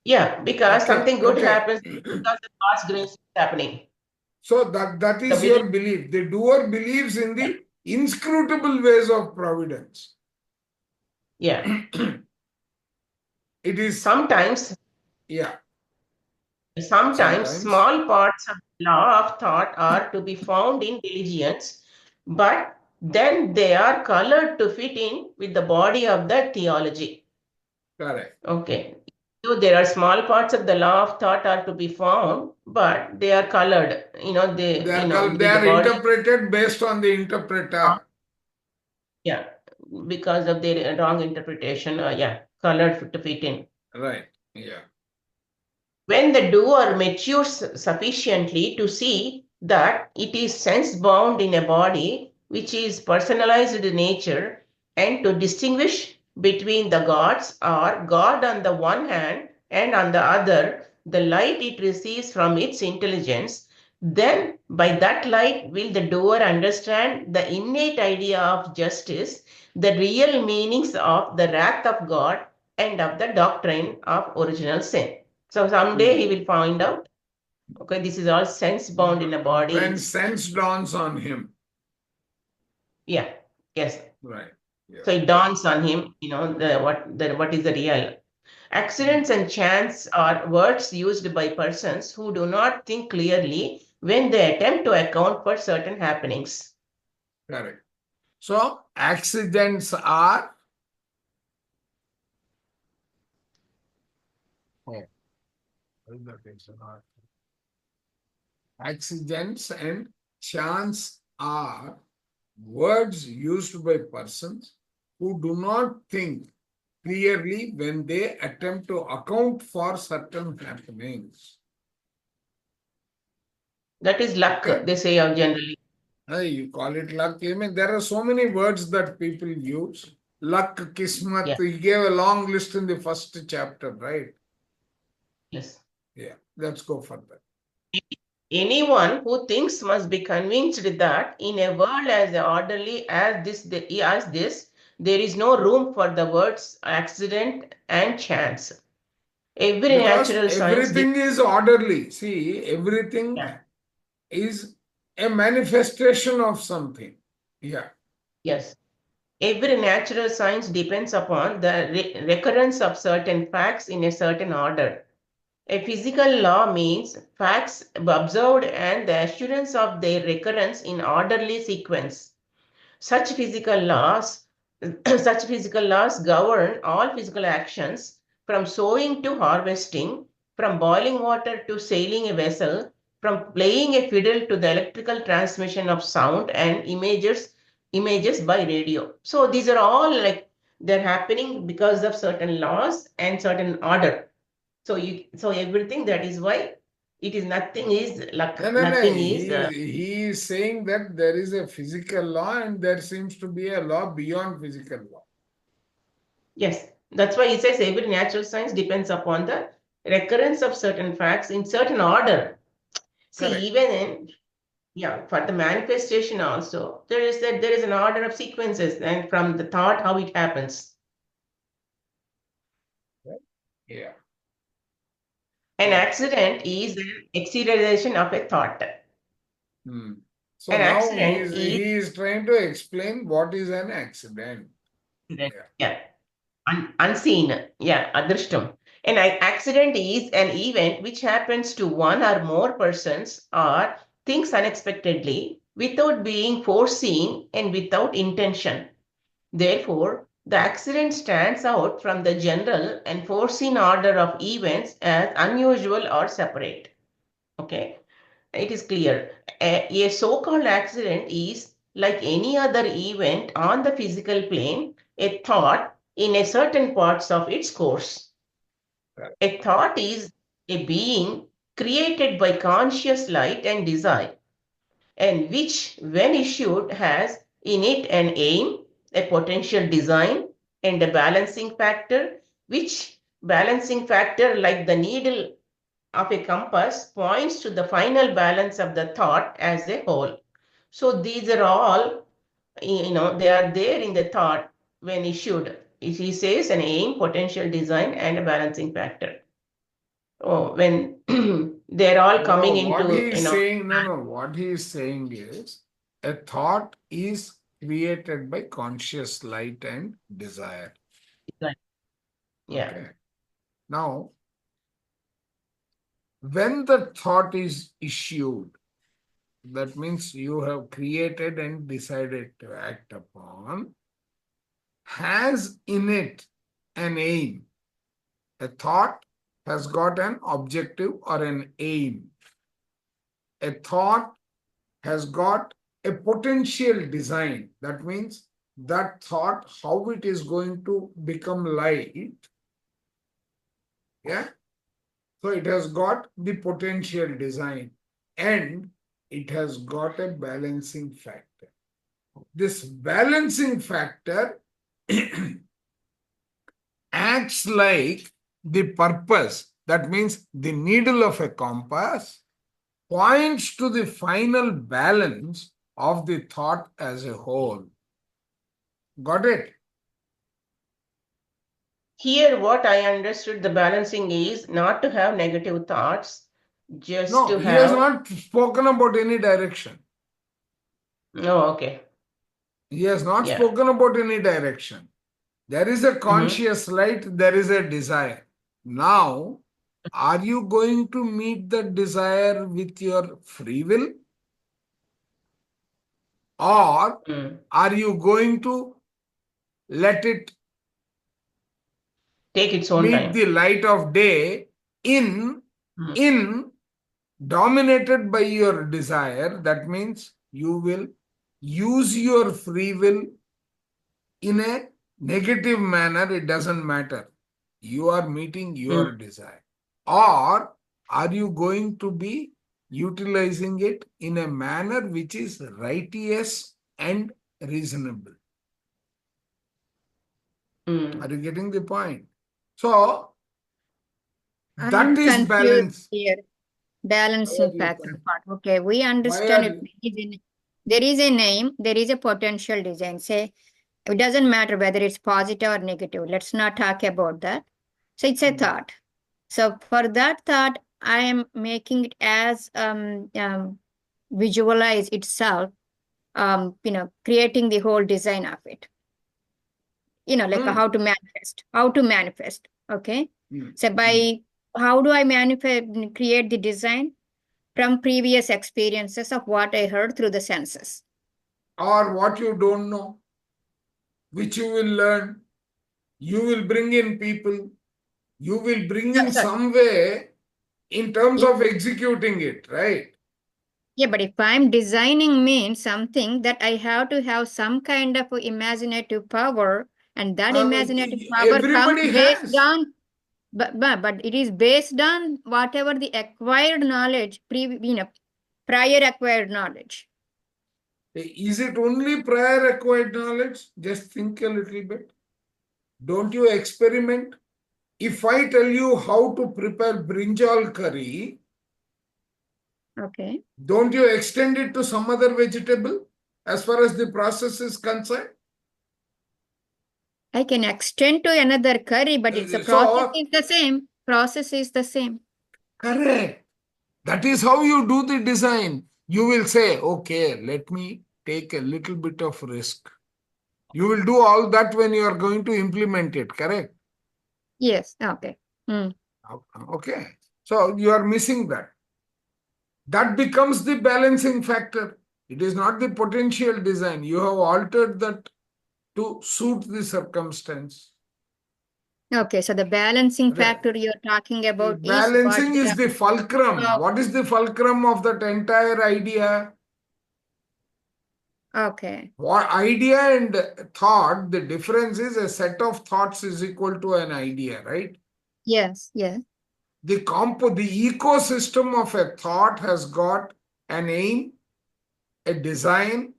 Yeah, because Okay, something good okay. happens because of God's grace is happening. So that is The your belief. The doer believes in the inscrutable ways of providence. Yeah. It is, Sometimes yeah, Sometimes sometimes. small parts of the law of thought are to be found in religions, but then they are colored to fit in with the body of the theology. Correct. Okay. So there are small parts of the law of thought are to be found, but they are colored. They are, with they the are body. interpreted based on the interpreter. Yeah, because of their wrong interpretation. Colored to fit in. Right. Yeah. When the doer matures sufficiently to see that it is sense bound in a body which is personalized in nature, and to distinguish between the gods or God on the one hand and on the other the light it receives from its intelligence, then by that light will the doer understand the innate idea of justice, the real meanings of the wrath of God, and of the doctrine of original sin. So someday he will find out, okay, this is all sense bound in a body. When sense dawns on him. Yeah, yes. Right. Yeah. So it dawns on him, what is the real. Accidents and chance are words used by persons who do not think clearly when they attempt to account for certain happenings. Correct. So accidents are accidents and chance are words used by persons who do not think clearly when they attempt to account for certain happenings. That is luck, they say generally. You call it luck. I mean, there are so many words that people use. Luck, kismat. Yeah. He gave a long list in the first chapter, right? Yes. Yeah. Let's go further. Anyone who thinks must be convinced that in a world as orderly as this, there is no room for the words accident and chance. Everything is orderly. See, everything is a manifestation of something. Yeah. Yes. Every natural science depends upon the recurrence of certain facts in a certain order. A physical law means facts observed and the assurance of their recurrence in orderly sequence. Such physical laws govern all physical actions, from sowing to harvesting, from boiling water to sailing a vessel, from playing a fiddle to the electrical transmission of sound and images by radio. So these are all they're happening because of certain laws and certain order. So everything, that is why it is nothing is luck. Nothing is. He is saying that there is a physical law and there seems to be a law beyond physical law. Yes, that's why he says every natural science depends upon the recurrence of certain facts in certain order. See, Correct. even for the manifestation also, there is an order of sequences, and from the thought how it happens. Yeah. An Yeah. accident is an acceleration of a thought. Hmm. So An now accident he is trying to explain what is an accident. is, Yeah. yeah, unseen, yeah, adrishtam. An accident is an event which happens to one or more persons or things unexpectedly without being foreseen and without intention. Therefore, the accident stands out from the general and foreseen order of events as unusual or separate. Okay, it is clear. A so-called accident is like any other event on the physical plane, a thought in a certain parts of its course. Correct. A thought is a being created by conscious light and desire, and which, when issued, has in it an aim, a potential design, and a balancing factor, which balancing factor, like the needle of a compass, points to the final balance of the thought as a whole. So these are all, they are there in the thought when issued. He says an aim, potential design, and a balancing factor. Oh, when they're all No, coming what he into, is saying, what he is saying is a thought is created by conscious light and desire. yeah. Okay. Now, when the thought is issued, that means you have created and decided to act upon, has in it an aim. A thought has got an objective or an aim. A thought has got a potential design. That means that thought, how it is going to become light. Yeah. So it has got the potential design and it has got a balancing factor. This balancing factor acts like the purpose. That means the needle of a compass points to the final balance of the thought as a whole. Got it? Here, what I understood the balancing is not to have negative thoughts, just No, to he has have. not spoken about any direction. No, okay. He has not Yeah. spoken about any direction. There is a conscious light, there is a desire. Now, are you going to meet the desire with your free will? Or are you going to let it Take its own meet time. the light of day in dominated by your desire? That means you will use your free will in a negative manner. It doesn't matter. You are meeting your desire. Or are you going to be utilizing it in a manner which is righteous and reasonable? Are you getting the point? So that I'm is confused balance. here. Balancing factor part. Okay, we Why understand are there is a name, there is a potential design. Say it doesn't matter whether it's positive or negative. Let's not talk about that. So it's a thought. So for that thought, I am making it as visualize itself, creating the whole design of it. Like how to manifest. Okay. So by how do I create the design? From previous experiences of what I heard through the senses. or what you don't know, which you will learn. You will bring in people. You will bring in some way in terms of executing it, right? Yeah, but if I'm designing means something that I have to have some kind of imaginative power, and that imaginative power comes Everybody based has. on, but it is based on whatever the acquired knowledge, prior acquired knowledge. Is it only prior acquired knowledge? Just think a little bit. Don't you experiment? If I tell you how to prepare brinjal curry, Okay. don't you extend it to some other vegetable as far as the process is concerned? I can extend to another curry, but it's the So- process is the same. Process is the same. Correct. That is how you do the design. You will say, okay, let me take a little bit of risk. You will do all that when you are going to implement it, correct? Yes. Okay. Okay. So you are missing that. That becomes the balancing factor. It is not the potential design. You have altered that to suit the circumstance. Okay. So the balancing Right. factor you're talking about is what Balancing is the fulcrum. Oh. What is the fulcrum of that entire idea? Okay. What idea and thought, the difference is a set of thoughts is equal to an idea, right? Yes. Yes. The ecosystem of a thought has got an aim, a design,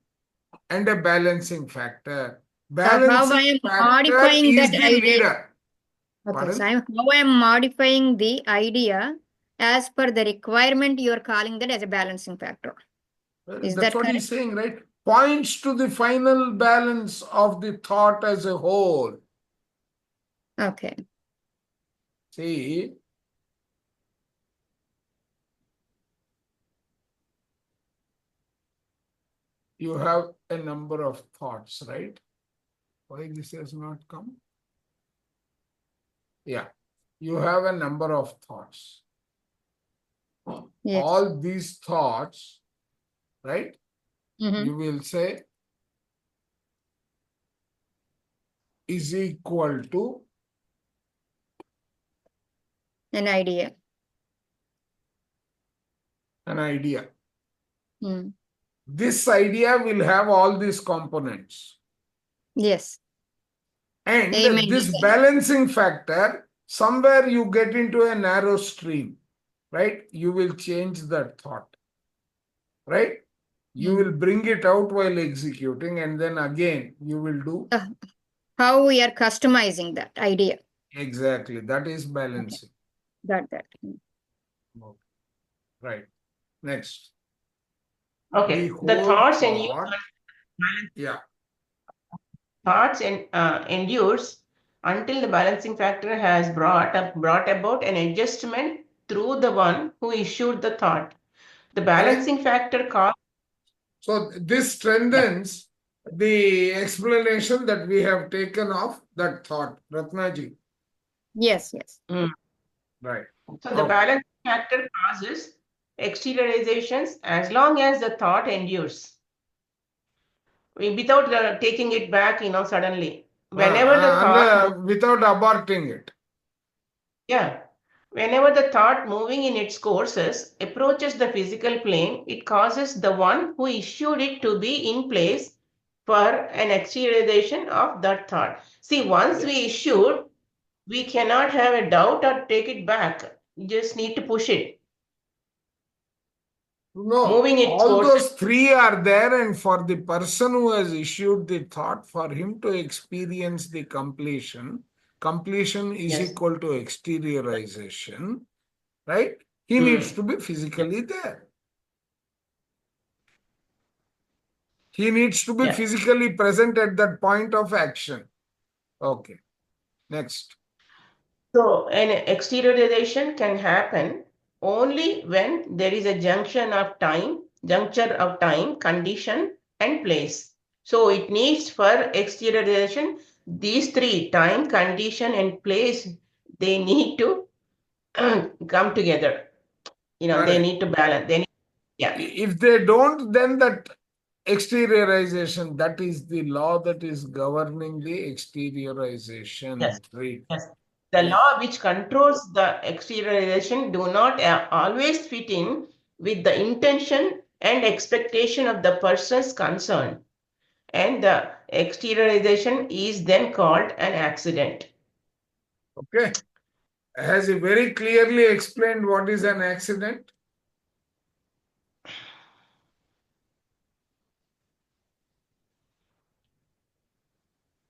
and a balancing factor. So how I Balancing am factor modifying is that the idea. leader. Okay. Pardon? So how I am modifying the idea as per the requirement you are calling that as a balancing factor. Is That's that what correct? he's saying, right? Points to the final balance of the thought as a whole. Okay. See, you have a number of thoughts, right? Why this has not come? Yeah, you have a number of thoughts. Yes. All these thoughts, right? Mhm. You will say is equal to An idea. an idea. Mm. This idea will have all these components. Yes. And Amen. this Design. balancing factor, somewhere you get into a narrow stream, right? You will change that thought, right? You will bring it out while executing, and then again you will do How we are customizing that idea. exactly. That is balancing. That. Okay. Right. Next. Okay. The The whole thoughts and thought, yeah. thoughts and endures until the balancing factor has brought about an adjustment through the one who issued the thought. The balancing factor causes So this strengthens the explanation that we have taken of that thought, Ratnaji. Yes. Yes. Right. So the Okay. balancing factor causes exteriorizations as long as the thought endures. Without taking it back, suddenly. Whenever the thought, without aborting it. yeah, whenever the thought moving in its courses approaches the physical plane, it causes the one who issued it to be in place for an exteriorization of that thought. See, once we issued, we cannot have a doubt or take it back. You just need to push it. No, Moving its all course. those three are there, and for the person who has issued the thought, for him to experience the completion is Yes. equal to exteriorization, right? He needs to be physically there. He needs to be Yeah. physically present at that point of action. Okay. Next. So an exteriorization can happen only when there is a juncture of time, condition, and place. So it needs for exteriorization, these three, time, condition, and place, they need to come together. They Correct. need to balance. Yeah. If they don't, then that exteriorization, that is the law that is governing the exteriorization. Yes. Right. Yes. The law which controls the exteriorization do not always fit in with the intention and expectation of the persons concerned. And the exteriorization is then called an accident. Okay. Has he very clearly explained what is an accident?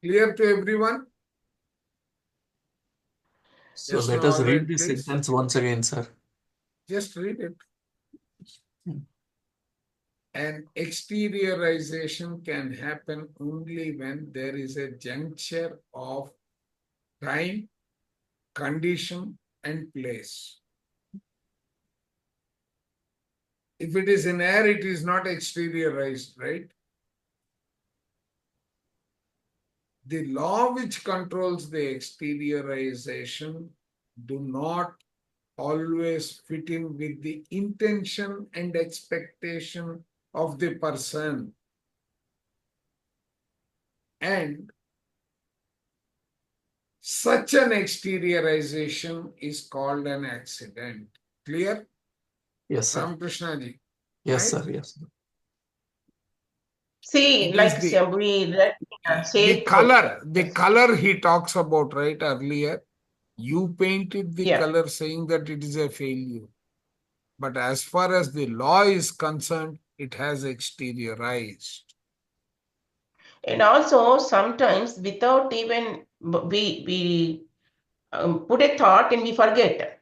Clear to everyone? So Yes, let no, us all read right, this please. sentence once again, sir. Just read it. And exteriorization can happen only when there is a juncture of time, condition, and place. If it is in air, it is not exteriorized, right? The law which controls the exteriorization do not always fit in with the intention and expectation of the person. And such an exteriorization is called an accident. Clear? Yes, sir. Ramakrishna ji. Yes, Right? sir. Yes. See, It like is the we read, say the color he talks about, right, earlier. You painted the Yeah. color saying that it is a failure. But as far as the law is concerned, it has exteriorized. And also sometimes without even we put a thought and we forget.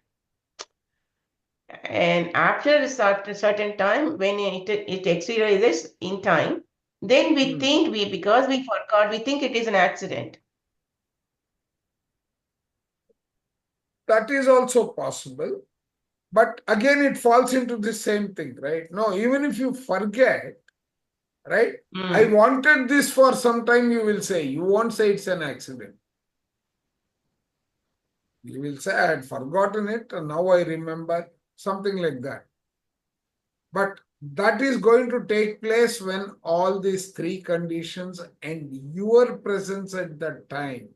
And after a certain time, when it exercises in time, then we think because we forgot, we think it is an accident. That is also possible. But again, it falls into the same thing, right? No, even if you forget, right? I wanted this for some time, you will say. You won't say it's an accident. You will say, I had forgotten it, and now I remember, something like that. But that is going to take place when all these three conditions and your presence at that time.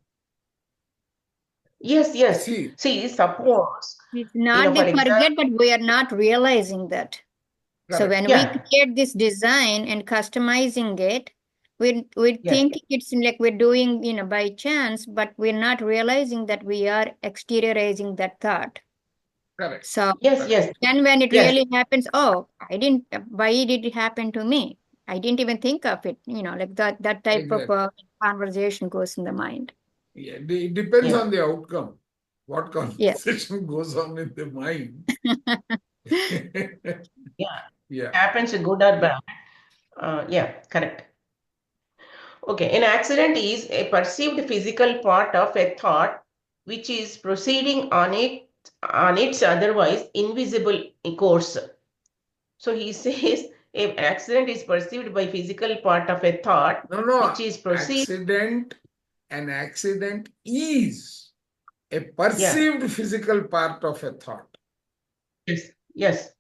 Yes, yes. See, Suppose, It's not for the forget, example, but we are not realizing that. So correct. when we create this design and customizing it, we Yes. think it's like we're doing, by chance, but we're not realizing that we are exteriorizing that thought. Correct. So Yes. then when it Yes. really happens, why did it happen to me? I didn't even think of it, like that type of conversation goes in the mind. Yeah, it depends Yeah. on the outcome. What conversation goes on in the mind. Yeah. Happens good or bad. Yeah, correct. Okay, an accident is a perceived physical part of a thought which is proceeding on its otherwise invisible course. So he says an accident is perceived by physical part of a thought No, which is proceeding. an accident is a perceived physical part of a thought. Yes,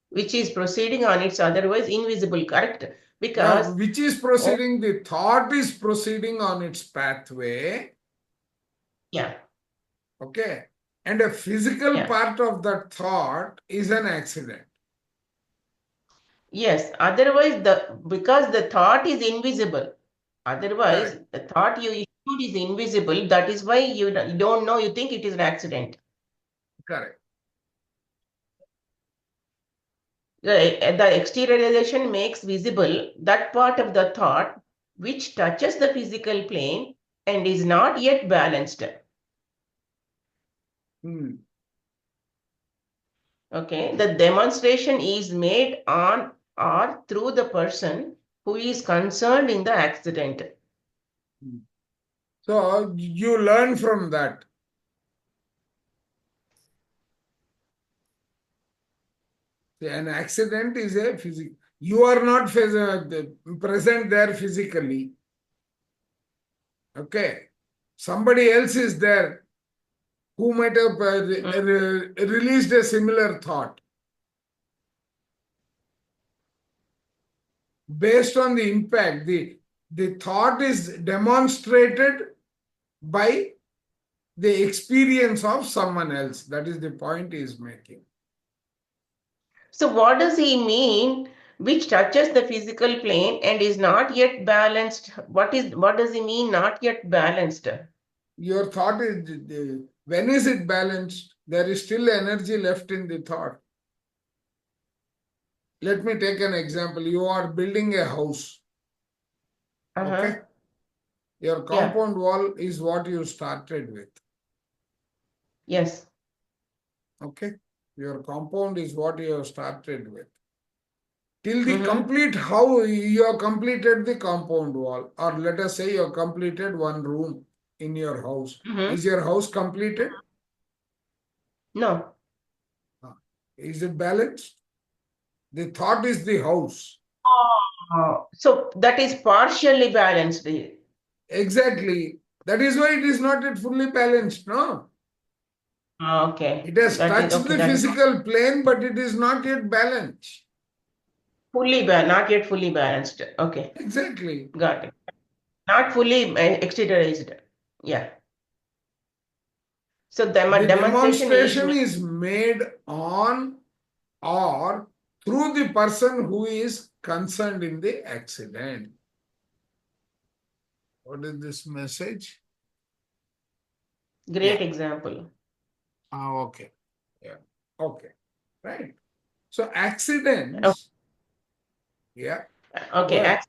which is proceeding on its otherwise invisible, correct? Because Which is proceeding, the thought is proceeding on its pathway. Yeah. Okay. And a physical part of that thought is an accident. Yes, otherwise because the thought is invisible. Otherwise, the thought you issued is invisible. That is why you don't know, you think it is an accident. Correct. The exteriorization makes visible that part of the thought which touches the physical plane and is not yet balanced. Okay, the demonstration is made on or through the person who is concerned in the accident. So you learn from that. An accident is a physical. You are not present there physically. Okay. Somebody else is there who might have released a similar thought. Based on the impact, the thought is demonstrated by the experience of someone else. That is the point he is making. So what does he mean? Which touches the physical plane and is not yet balanced? What does he mean not yet balanced? Your thought is, when is it balanced? There is still energy left in the thought. Let me take an example. You are building a house. Okay? Your compound wall is what you started with. Yes. Okay? Your compound is what you have started with. till the Mhm. complete how you have completed the compound wall, or let us say you have completed one room in your house. Mhm. Is your house completed? No. Is it balanced? The thought is the house. So that is partially balanced. Exactly. That is why it is not yet fully balanced, no? Okay. It has That is touched okay. the That is physical plane, but it is not yet balanced. not yet fully balanced. Okay. Exactly. Got it. Not fully exteriorized. Yeah. So the The demonstration is is made on or through the person who is concerned in the accident. What is this message? great example. Okay. Yeah. Okay. Right. So accidents. Yeah. Okay, Go ahead.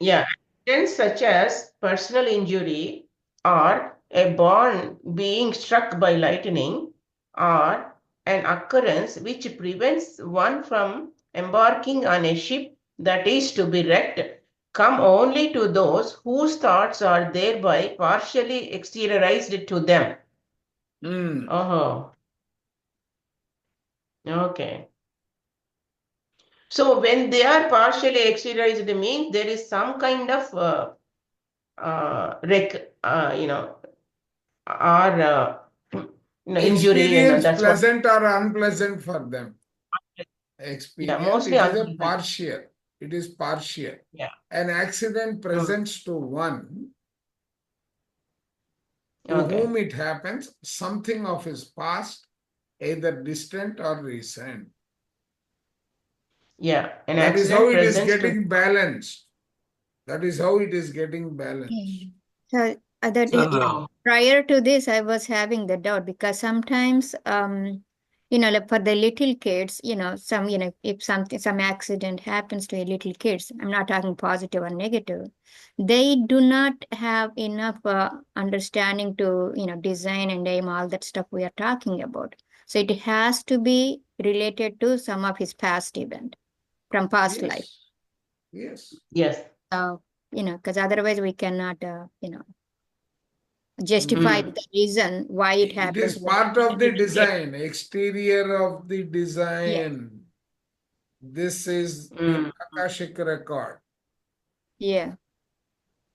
accidents such as personal injury or a barn being struck by lightning or an occurrence which prevents one from embarking on a ship that is to be wrecked come only to those whose thoughts are thereby partially exteriorized to them. Mm. Oh, okay. So when they are partially exteriorized, means there is some kind of or injury, and Experience that's what. pleasant or unpleasant for them. Yeah, Experience, mostly it is a unpleasant. partial. It is partial. Yeah. An accident presents to one to Okay. whom it happens something of his past, either distant or recent. Yeah, an That is how accident it is presents to. getting balanced. That is how it is getting balanced. Okay. So that Sir, prior to this, I was having the doubt because sometimes, like for the little kids, if some accident happens to a little kids, I'm not talking positive or negative, they do not have enough understanding to, design and aim all that stuff we are talking about. So it has to be related to some of his past event from past life. Yes. Yes. So, because otherwise we cannot, justify Mm. the reason why it It happens. is part of the design, exterior of the design. This is the Mm. Akashic record. Yeah.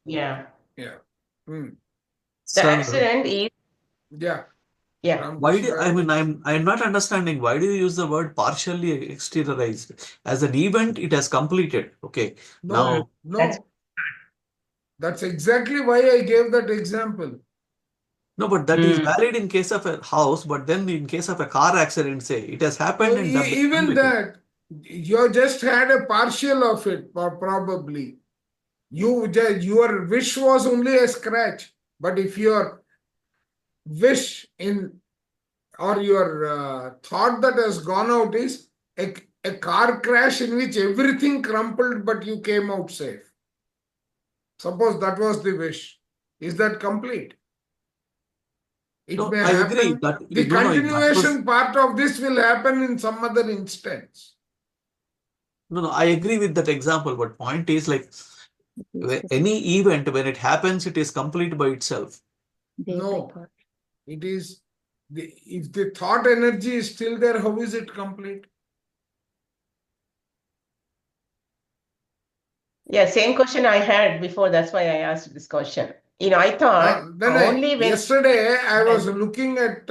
Yeah. Yeah. Hmm. The sir, accident is Yeah. yeah. why do I Ramkrishna. mean I'm not understanding why do you use the word partially exteriorized? As an event, it has completed. Okay. No, Now, That's no. That's exactly why I gave that example. no, but that is Mm. valid in case of a house, but then in case of a car accident, say it has So happened and done even with it. that, you just had a partial of it, probably. Your wish was only a scratch, but if your wish in or your thought that has gone out is a car crash in which everything crumpled, but you came out safe. Suppose that was the wish. Is that complete? It No, may I agree happen. that The no, that was continuation part of this will happen in some other instance. no, I agree with that example, but point is like any event when it happens, it is complete by itself. No, it is if the thought energy is still there, how is it complete? Yeah, same question I had before. That's why I asked this question. I thought only when. Yesterday I was looking at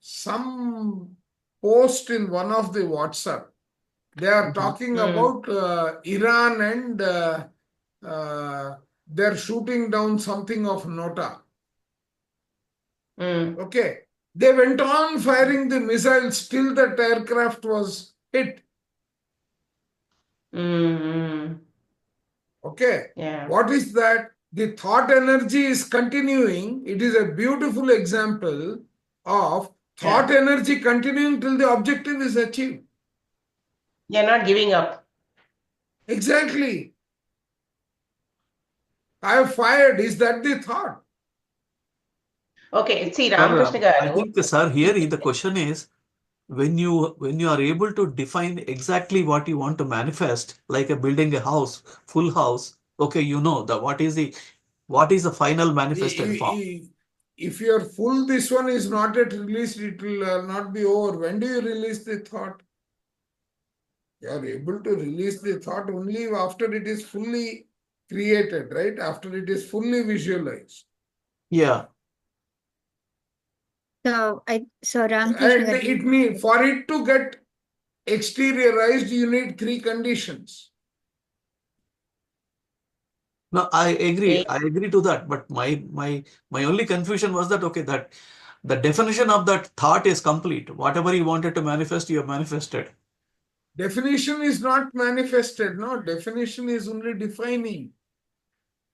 some post in one of the WhatsApp. They are talking about Iran and they're shooting down something of Nota. Okay. They went on firing the missiles till that aircraft was hit. Okay. Yeah. What is that? The thought energy is continuing. It is a beautiful example of thought energy continuing till the objective is achieved. You're not giving up. Exactly. I have fired. Is that the thought? Okay. See, Sir, Ramakrishna I Garu. think, sir, here the question is when you are able to define exactly what you want to manifest, like a building a house, full house, okay, you know that what is the final manifested form. If you are full, this one is not yet released, it will not be over. When do you release the thought? You are able to release the thought only after it is fully created, right? After it is fully visualized. Yeah. So Ramakrishna And Garu, it means for it to get exteriorized, you need three conditions. No, I agree to that. But my only confusion was that, okay, that the definition of that thought is complete. Whatever you wanted to manifest, you have manifested. Definition is not manifested, no. Definition is only defining,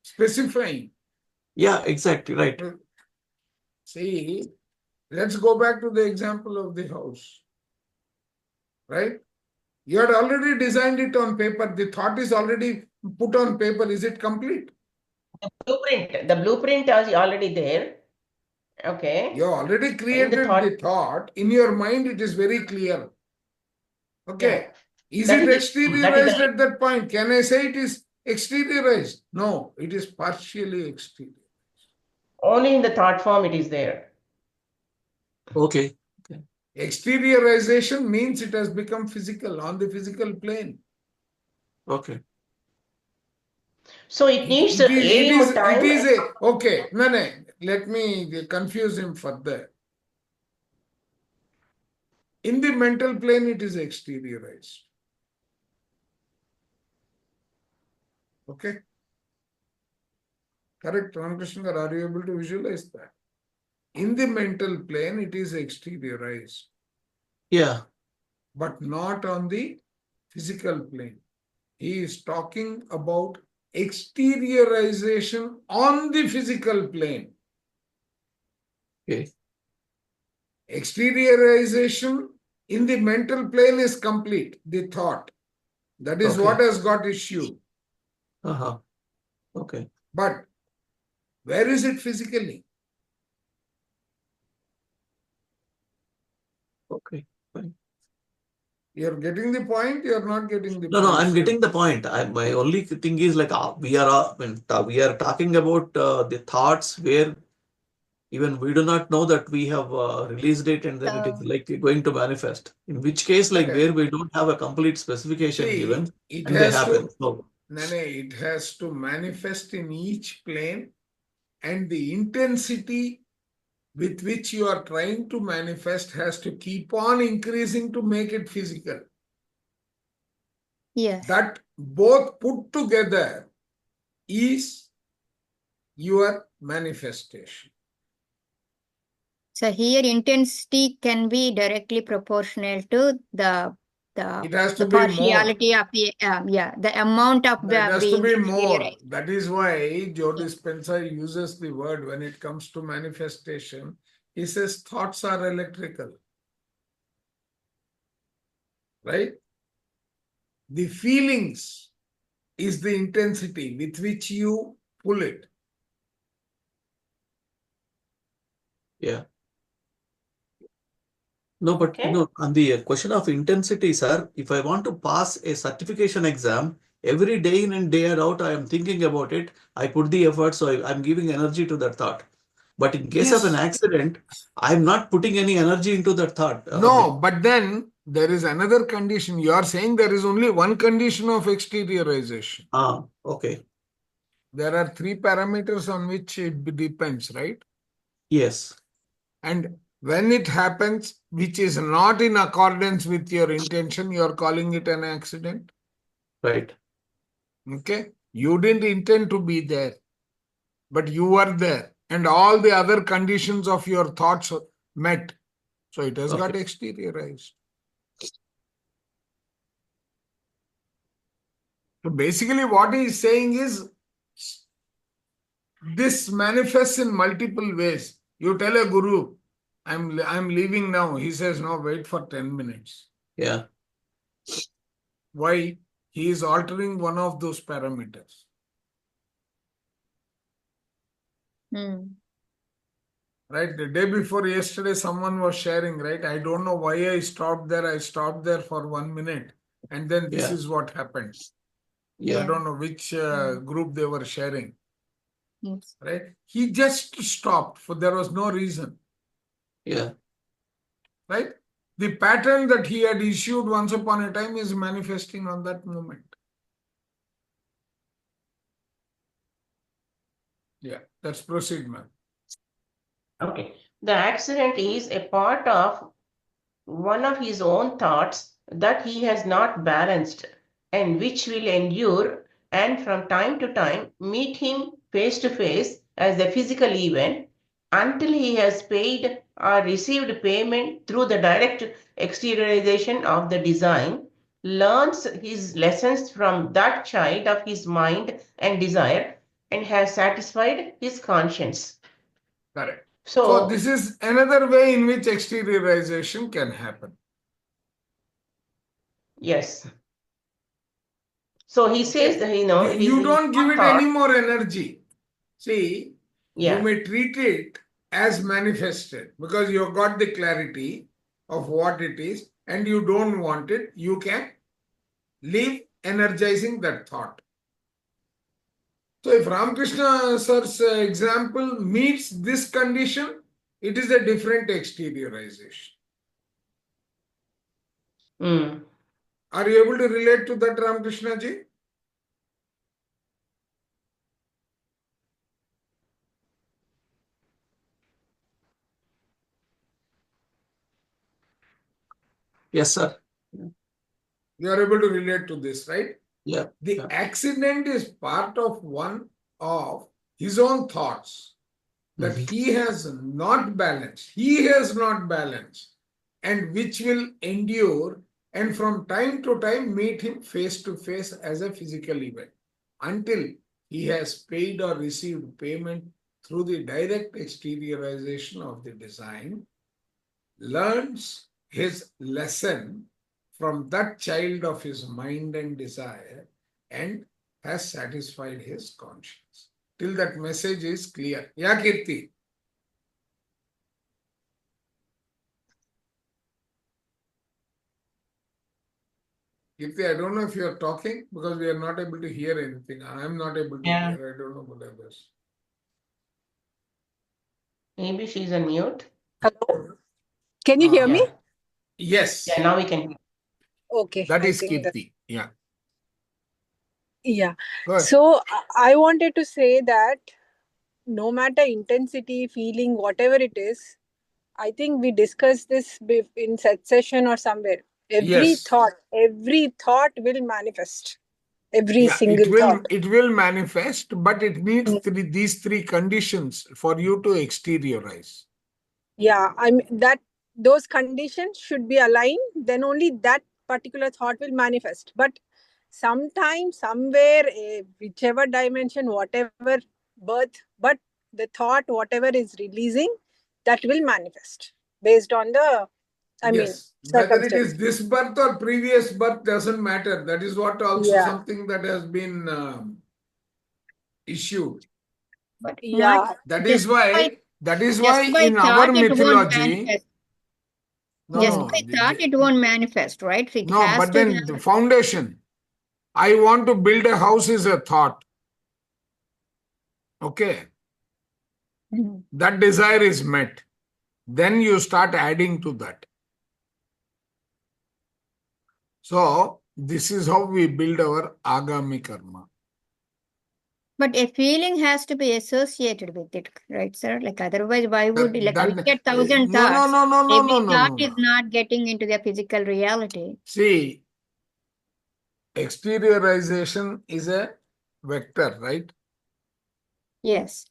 specifying. Yeah, exactly, right. See, let's go back to the example of the house. Right? You had already designed it on paper. The thought is already put on paper. Is it complete? The blueprint is already there. Okay. You already created the thought. In your mind, it is very clear. Okay. Is That it is the- exteriorized at that point? Can I say it is exteriorized? No, it is partially exteriorized. Only in the thought form it is there. Okay. Exteriorization means it has become physical, on the physical plane. Okay. So it needs a more time. Okay, no, let me confuse him further. In the mental plane, it is exteriorized. Okay? Correct, Ramakrishna, are you able to visualize that? In the mental plane, it is exteriorized. Yeah. But not on the physical plane. He is talking about exteriorization on the physical plane. Okay. Exteriorization in the mental plane is complete, the thought. That is what has got issued. Uh-huh. Okay. But where is it physically? Okay. Fine. You're getting the point, you're not getting the No, point. I'm getting the point. My only thing is like we are talking about the thoughts where even we do not know that we have released it and then it is like going to manifest. In which case, like Okay. where we don't have a complete specification See, given it and they has happen. to, So, it has to manifest in each plane, and the intensity with which you are trying to manifest has to keep on increasing to make it physical. yes. That both put together is your manifestation. So here intensity can be directly proportional to It has the to be more. partiality of the amount of That has to being be more. experienced. That is why Joe Dispenza uses the word when it comes to manifestation. He says thoughts are electrical. Right? The feelings is the intensity with which you pull it. yeah. No, but Okay. on the question of intensity, sir, if I want to pass a certification exam, every day in and day out, I am thinking about it. I put the effort, so I'm giving energy to that thought. But in case of an accident, I'm not putting any energy into that thought. No, but then there is another condition. You are saying there is only one condition of exteriorization. Okay. There are three parameters on which it depends, right? Yes. And when it happens, which is not in accordance with your intention, you are calling it an accident. Right. Okay? You didn't intend to be there, but you were there. And all the other conditions of your thoughts met. So it has got exteriorized. So basically what he is saying is this manifests in multiple ways. You tell a guru, I'm leaving now. He says, no, wait for 10 minutes. Yeah. Why? He is altering one of those parameters. Right? The day before yesterday, someone was sharing, right? I don't know why I stopped there. I stopped there for 1 minute. And then this Yeah. is what happened. I Yeah. don't know which group they were sharing, Yes. right? He just stopped for there was no reason, Yeah. right? The pattern that he had issued once upon a time is manifesting on that moment. Yeah, let's proceed, ma'am. Okay. The accident is a part of one of his own thoughts that he has not balanced and which will endure and from time to time meet him face to face as a physical event until he has paid or received payment through the direct exteriorization of the design, learns his lessons from that child of his mind and desire, and has satisfied his conscience. Correct. So So, this is another way in which exteriorization can happen. yes. So he says, Okay? his You don't give it thought, any more energy. See, you yeah, may treat it as manifested because you have got the clarity of what it is and you don't want it. You can leave energizing that thought. So if Ramakrishna sir's example meets this condition, it is a different exteriorization. Are you able to relate to that, Ramakrishna ji? Yes, sir. You are able to relate to this, right? Yeah. The Yeah. accident is part of one of his own thoughts that he has not balanced. He has not balanced, and which will endure and from time to time meet him face to face as a physical event until he has paid or received payment through the direct exteriorization of the design, learns his lesson from that child of his mind and desire, and has satisfied his conscience. Till that message is clear. Yeah, Kirti. Kirti, I don't know if you are talking because we are not able to hear anything. I am not able to yeah, hear. I don't know about others. maybe she's on mute. Hello. Can you hear me? Yeah, Yes, yeah, now we can. Okay, that I is think that, Kirti. Yeah, yeah. good. So I wanted to say that no matter intensity, feeling, whatever it is, I think we discussed this in set session or somewhere. Yes. Every thought will manifest. Every Yeah, single thought. it will manifest, but it needs Mm. these three conditions for you to exteriorize. Yeah, I mean that those conditions should be aligned. Then only that particular thought will manifest. But sometime, somewhere, whichever dimension, whatever birth, but the thought, whatever is releasing, that will manifest based on the, Yes, whether it is circumstance. this birth or previous birth doesn't matter. That is what also Yeah, something that has been issued. But not yeah, That just is by in our thought it won't mythology, manifest. Just no, by thought it won't manifest, right? So it no, has but to then the have. foundation. I want to build a house is a thought. Okay, Mhm. that desire is met. Then you start adding to that. So this is how we build our agami karma. But a feeling has to be associated with it, right, sir? Like otherwise, why would we That get thousand no no thoughts? no no no no Every no thought no is no. not getting into the physical reality. See, exteriorization is a vector, right? Yes,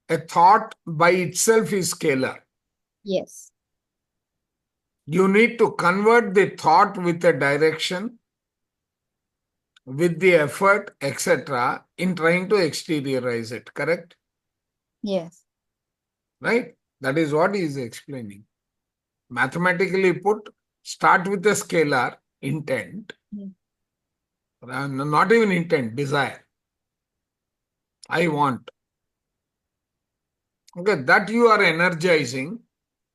A thought by itself is scalar. yes, You need to convert the thought with a direction, with the effort, etc., in trying to exteriorize it, correct? yes. Right? That is what he is explaining. Mathematically put, start with a scalar intent, Mm. not even intent, desire. I want. Okay, that you are energizing,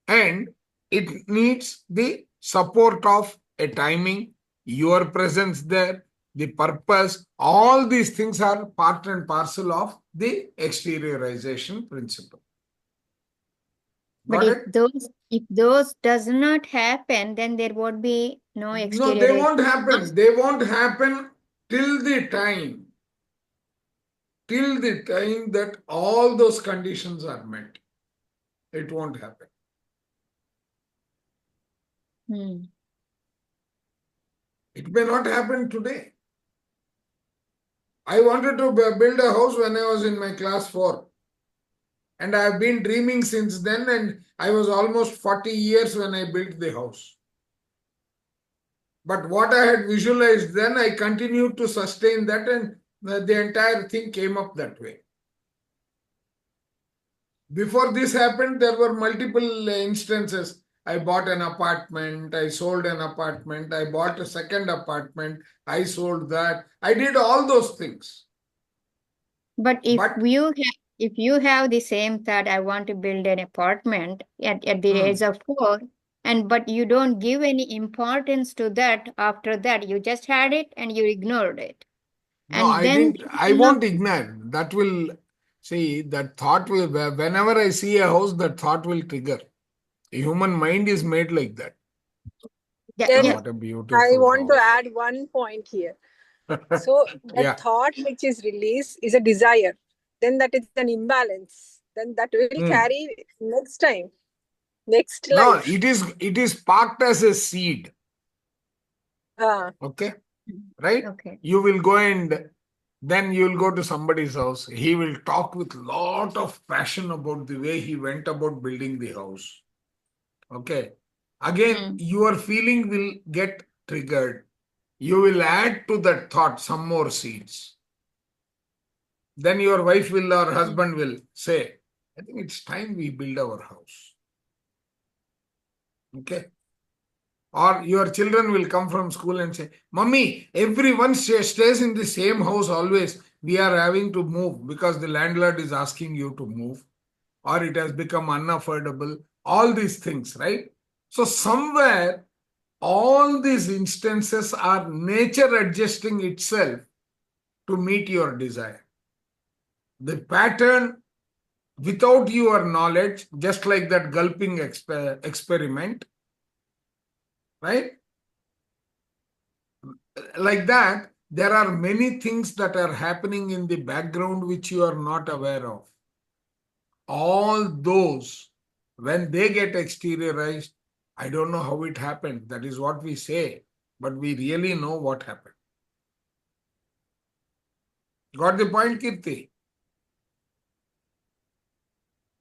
and it needs the support of a timing, your presence there, the purpose. All these things are part and parcel of the exteriorization principle. But Got if it? those does not happen, then there would be no No, they won't exteriorization. happen. They won't happen till the time that all those conditions are met. It won't happen. Hmm. It may not happen today. I wanted to build a house when I was in my class 4. And I have been dreaming since then, and I was almost 40 years when I built the house. But what I had visualized then, I continued to sustain that, and the entire thing came up that way. Before this happened, there were multiple instances. I bought an apartment, I sold an apartment, I bought a second apartment, I sold that. I did all those things. But if But you have the same thought, I want to build an apartment at the age of 4, but you don't give any importance to that after that, you just had it and you ignored it. no, And I then didn't. I won't ignore. That will, see, that thought will, whenever I see a house, that thought will trigger. The human mind is made like that. Then yeah, What a I beautiful want to house. add one point here. So the Yeah. thought which is released is a desire. Then that is an imbalance. Then that will carry next time, next No, life. it is parked as a seed. Okay. Right? okay. You will go and then you will go to somebody's house. He will talk with lot of passion about the way he went about building the house. Okay. Again, your feeling will get triggered. You will add to that thought some more seeds. Then your wife will or husband will say, I think it's time we build our house. Okay. Or your children will come from school and say, Mummy, everyone stays in the same house always. We are having to move because the landlord is asking you to move, or it has become unaffordable. All these things, right? So somewhere, all these instances are nature adjusting itself to meet your desire. The pattern, without your knowledge, just like that gulping experiment, right? Like that, there are many things that are happening in the background which you are not aware of. All those, when they get exteriorized, I don't know how it happened. That is what we say, but we really know what happened. Got the point, Kirti?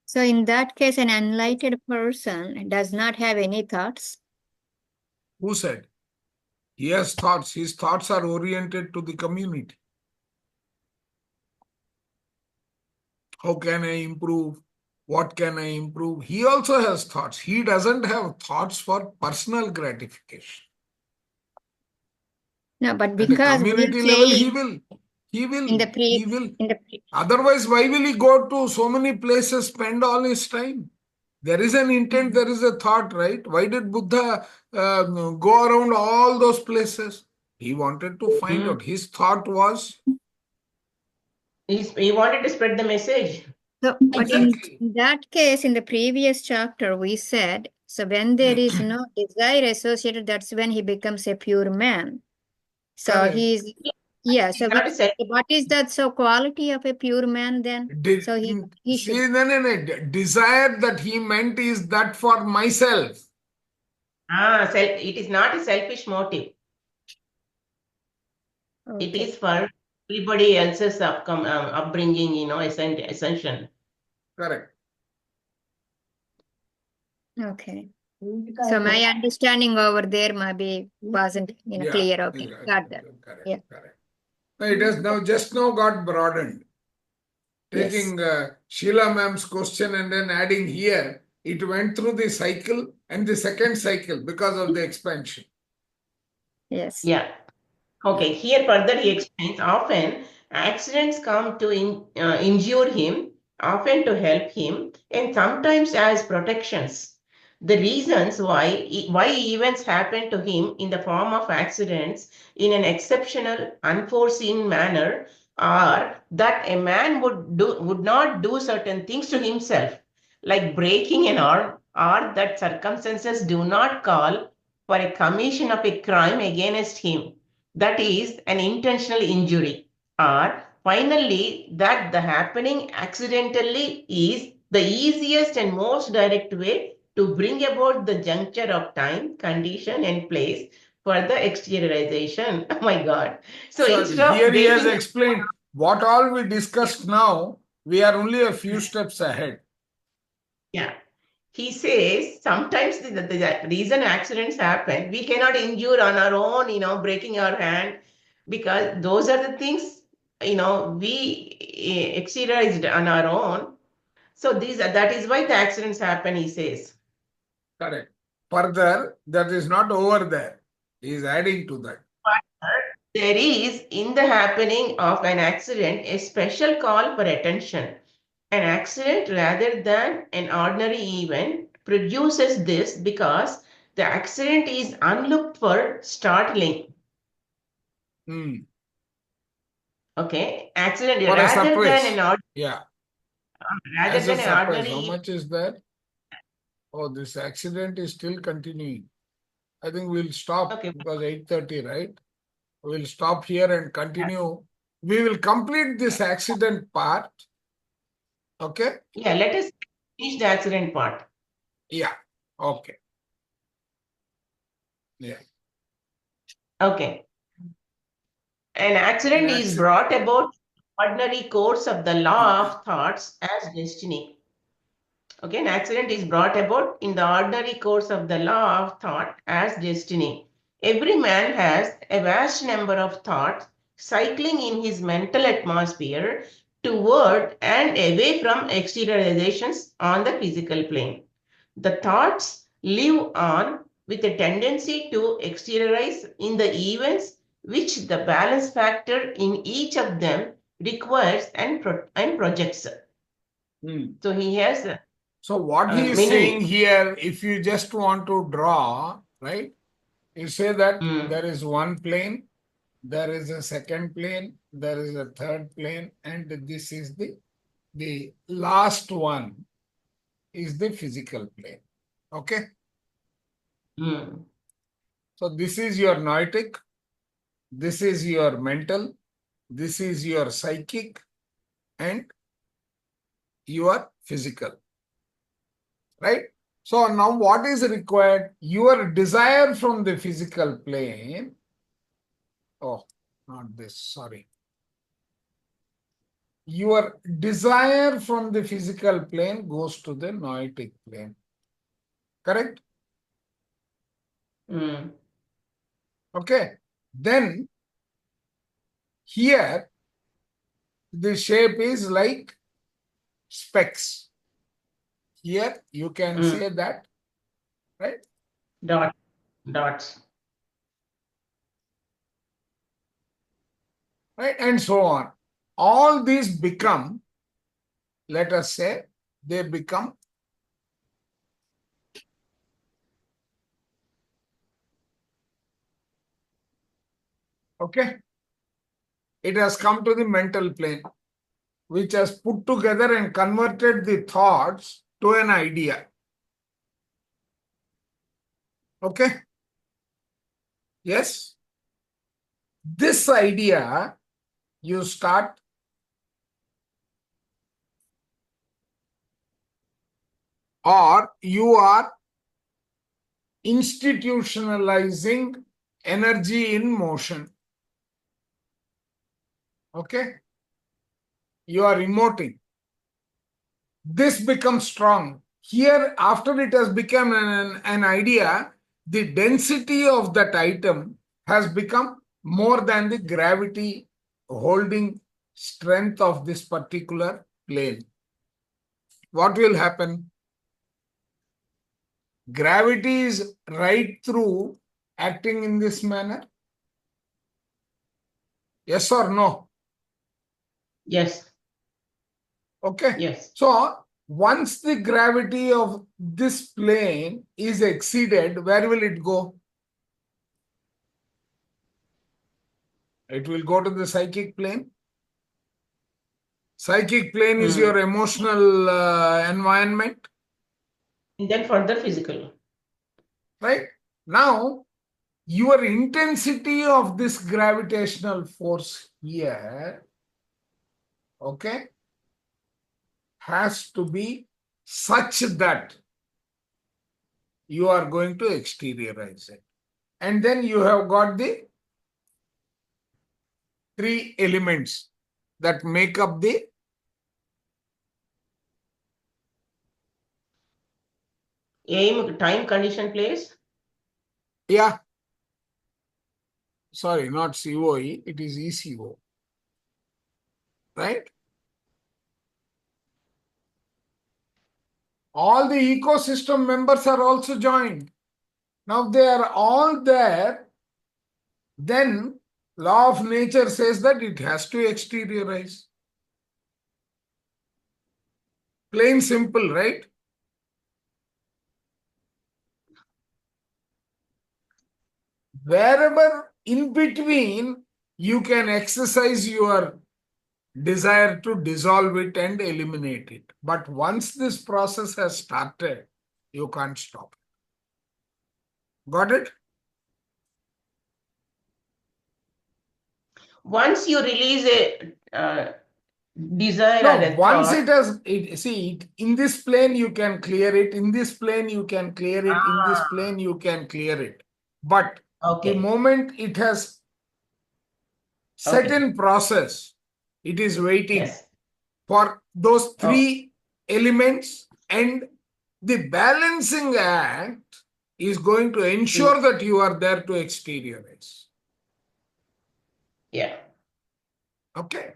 So in that case, an enlightened person does not have any thoughts. Who said? He has thoughts. His thoughts are oriented to the community. How can I improve? What can I improve? He also has thoughts. He doesn't have thoughts for personal gratification. No, but At a because we are community level, he saying will. Otherwise, why will he go to so many places, spend all his time? There is an intent, there is a thought, right? Why did Buddha go around all those places? He wanted to find out. His thought was. He wanted to spread the message. So, but Exactly. in that case, in the previous chapter, we said, so when there is no desire associated, that's when he becomes a pure man. So Correct. he's, yeah, so Not a self- what is that so quality of a pure man then? So he should. See, desire that he meant is that for myself. It is not a selfish motive. Okay. It is for everybody else's upbringing, ascension. Correct. Okay. So my understanding over there maybe wasn't clear. Okay, got that. Correct. Yeah. Correct. No, it has just now got broadened. Taking Sheila ma'am's question and then adding here, it went through the cycle and the second cycle because of the expansion. Yes. Yeah. Okay. Here further he explains, often accidents come to injure him often to help him and sometimes as protections. The reasons why events happen to him in the form of accidents in an exceptional, unforeseen manner are that a man would not do certain things to himself, like breaking an arm, or that circumstances do not call for a commission of a crime against him, that is an intentional injury, or finally that the happening accidentally is the easiest and most direct way to bring about the juncture of time, condition, and place for the exteriorization. Oh my God. So So instead of here he has waiting, explained what all we discussed now, we are only a few steps ahead. yeah, he says sometimes the reason accidents happen, we cannot injure on our own, breaking our hand, because those are the things, we exteriorized on our own. So that is why the accidents happen, he says. Correct. Further, that is not over there. He is adding to that. There is, in the happening of an accident, a special call for attention. An accident, rather than an ordinary event, produces this because the accident is unlooked for, startling. Hmm. Okay, accident For a rather than surprise. an Yeah. rather As a than an surprise. ordinary How event. much is that? Oh, this accident is still continuing. I think we'll stop Okay, because 8:30, right? We'll stop here and continue. We will complete this accident part. Okay? yeah, let us finish the accident part. Yeah. Okay. Yeah. Okay. An accident An is accident. brought about ordinary course of the law of thoughts as destiny. Okay, an accident is brought about in the ordinary course of the law of thought as destiny. Every man has a vast number of thoughts cycling in his mental atmosphere toward and away from exteriorizations on the physical plane. The thoughts live on with a tendency to exteriorize in the events which the balance factor in each of them requires and projects. Hmm. So he has So what he is many. saying here, if you just want to draw, right? You say that there is one plane, there is a second plane, there is a third plane, and this is the last one is the physical plane. Okay? So this is your noetic, this is your mental, this is your psychic, and your physical. Right? So now what is required? Your desire from the physical plane. Oh, not this, sorry. Your desire from the physical plane goes to the noetic plane. Correct? Okay. Then here the shape is like specks. Here you can say that, right? Dots. Right? And so on. All these become, let us say, they become okay. It has come to the mental plane, which has put together and converted the thoughts to an idea. Okay? Yes? This idea, you start or you are institutionalizing energy in motion. Okay? You are emoting. This becomes strong. Here, after it has become an idea, the density of that item has become more than the gravity holding strength of this particular plane. What will happen? Gravity is right through acting in this manner. Yes or no? Yes. Okay. Yes. So once the gravity of this plane is exceeded, where will it go? It will go to the psychic plane. Psychic plane is your emotional environment, And then further physical. right? Now, your intensity of this gravitational force here, okay, has to be such that you are going to exteriorize it. And then you have got the three elements that make up the Aim, time, condition, place. yeah. Sorry, not COE, it is ECO. Right? All the ecosystem members are also joined. Now they are all there. Then law of nature says that it has to exteriorize. Plain simple, right? Wherever in between you can exercise your desire to dissolve it and eliminate it. But once this process has started, you can't stop it. Got it? Once you release a desire No, and a once thought, it has, in this plane you can clear it, in this plane you can clear it, in this plane you can clear it. But the okay, moment it has set okay, in process, it is waiting yes, for those three elements, and the balancing act is going to ensure that you are there to exteriorize. yeah, Okay?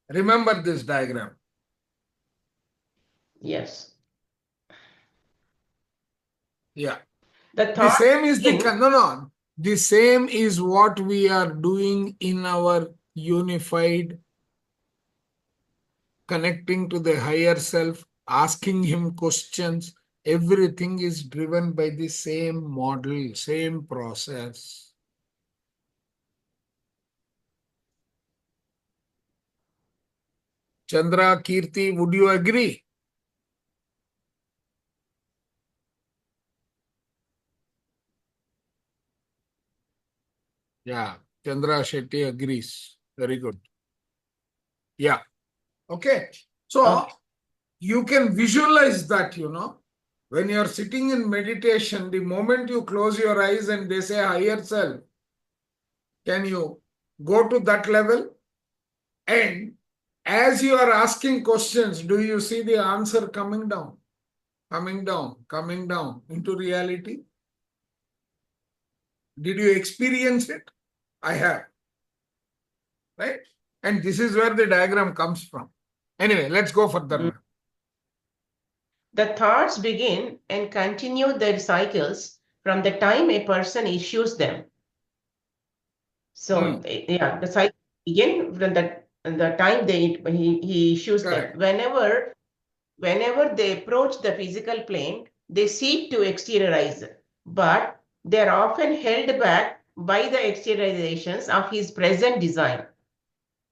Remember this diagram. yes. Yeah. The The thought same is the begin, no. The same is what we are doing in our unified connecting to the higher self, asking him questions. Everything is driven by the same model, same process. Chandra, Kirti, would you agree? Yeah, Chandra Shetty agrees. Very good. Yeah. Okay. So okay, you can visualize that, when you're sitting in meditation, the moment you close your eyes and they say higher self, can you go to that level? And as you are asking questions, do you see the answer coming down, coming down into reality? Did you experience it? I have. Right? And this is where the diagram comes from. Anyway, let's go further. the thoughts begin and continue their cycles from the time a person issues them. So yeah, the cycle begin from the time he issues Correct. them. Whenever they approach the physical plane, they seek to exteriorize, but they are often held back by the exteriorizations of his present design.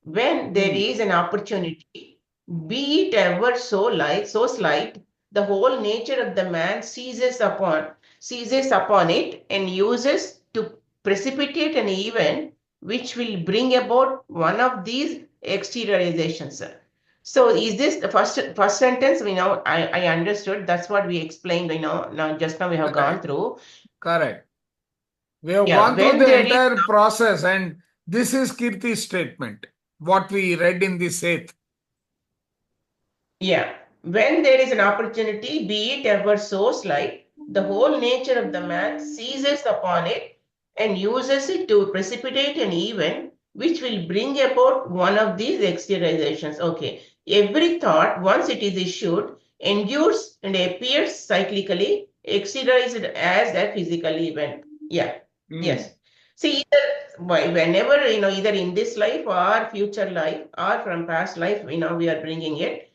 When there is an opportunity, be it ever so slight, the whole nature of the man seizes upon it and uses to precipitate an event which will bring about one of these exteriorizations. So is this the first sentence? I understood. That's what we explained. Now just now we have gone through. Correct. We have Yeah, gone through when the there is entire process, and this is Kirti's statement, what we read in the Seth. Yeah, when there is an opportunity, be it ever so slight, the whole nature of the man seizes upon it and uses it to precipitate an event which will bring about one of these exteriorizations. Okay, every thought, once it is issued, endures and appears cyclically, exteriorized as a physical event. Yeah, yes. See, whenever, either in this life or future life or from past life, we are bringing it.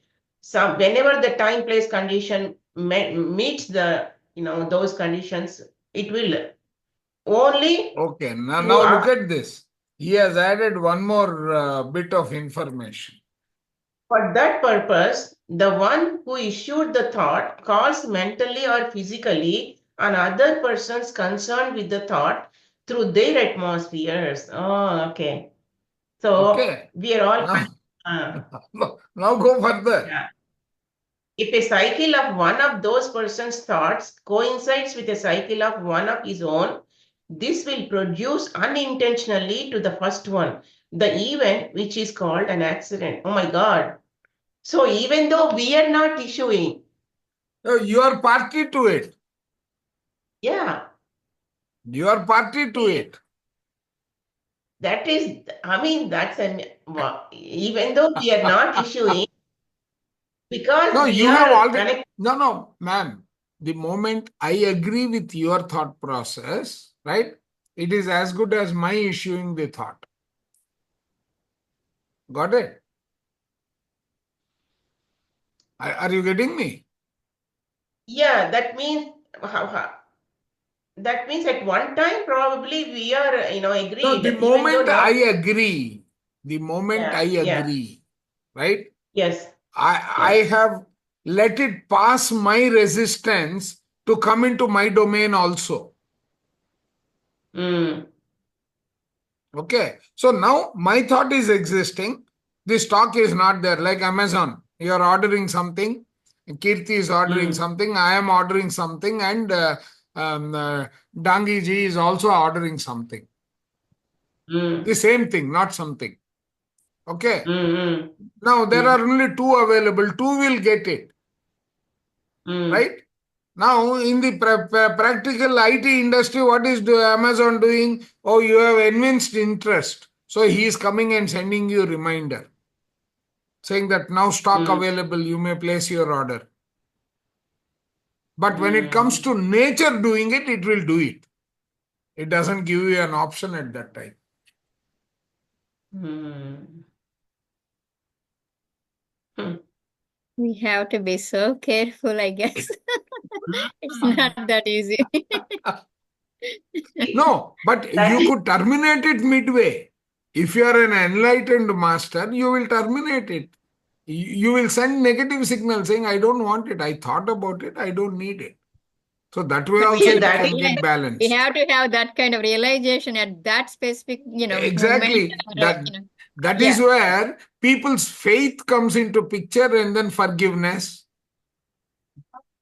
Whenever the time, place, condition meets the, those conditions, it will only Okay, now go look up. at this. He has added one more bit of information. For that purpose, the one who issued the thought calls mentally or physically on other persons concerned with the thought through their atmospheres. Oh, okay. So Okay, we are all. now go further. Yeah. If a cycle of one of those persons' thoughts coincides with a cycle of one of his own, this will produce unintentionally to the first one the event which is called an accident. Oh my God. So even though we are not issuing, So you are party to it. yeah, You are party to it. that is, that's even though we are not issuing, because No, we you are have already. connected. No, ma'am. The moment I agree with your thought process, right? It is as good as my issuing the thought. Got it? Are you getting me? Yeah, that means at one time probably we are, agreed. No, the even though moment not. I agree, right? Yes. I have let it pass my resistance to come into my domain also. Mm. Okay. So now my thought is existing. The stock is not there. Like Amazon, you are ordering something. Kirti is ordering something. I am ordering something. And Dangi ji is also ordering something. The same thing, not something. Okay. Now there are only two available. Two will get it. Right? Now, in the practical IT industry, what is Amazon doing? Oh, you have evinced interest. So he is coming and sending you a reminder saying that now stock available, you may place your order. But when it comes to nature doing it, it will do it. It doesn't give you an option at that time. We have to be so careful, I guess. It's not that easy. No, but you could terminate it midway. If you are an enlightened master, you will terminate it. You will send negative signal saying, I don't want it. I thought about it. I don't need it. So that way also it can get balanced. We have to have that kind of realization at that specific, Exactly. moment. That is where people's faith comes into picture, and then forgiveness,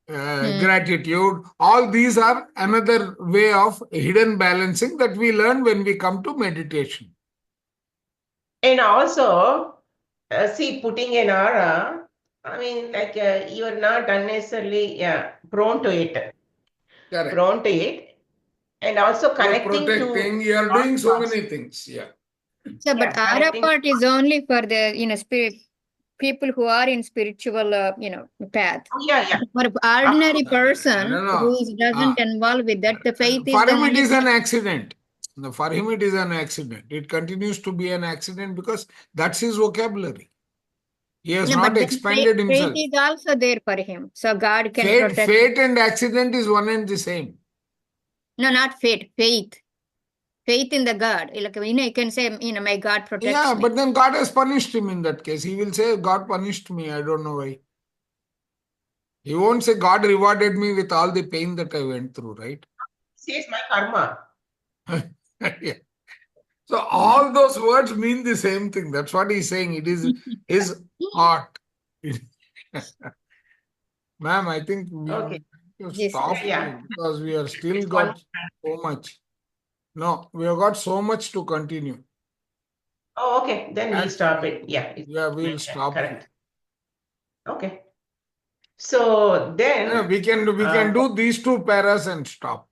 gratitude. All these are another way of hidden balancing that we learn when we come to meditation. And also, see, putting an aura, you are not unnecessarily prone to it. Correct. Prone to it. And also connecting protecting, you are doing so many things. Yeah. So, but aura part is only for the, spirit people who are in spiritual, path. Yeah. For ordinary person who doesn't involve with that, the faith is for the him only it is an accident. For him it is an accident. It continues to be an accident because that's his vocabulary. He has not expanded himself. Faith is also there for him. So God can protect. Fate and accident is one and the same. No, not fate. Faith. Faith in the God. Like, you can say, may God protect me. Yeah, but then God has punished him in that case. He will say, God punished me. I don't know why. He won't say, God rewarded me with all the pain that I went through, right? Says my karma. Yeah. So all those words mean the same thing. That's what he's saying. It is his art. Ma'am, I think we have to stop because we are still got so much. No, we have got so much to continue. Oh, okay. Then we'll stop it. Yeah. Yeah, we'll stop it. Okay. So then we can do these two paras and stop.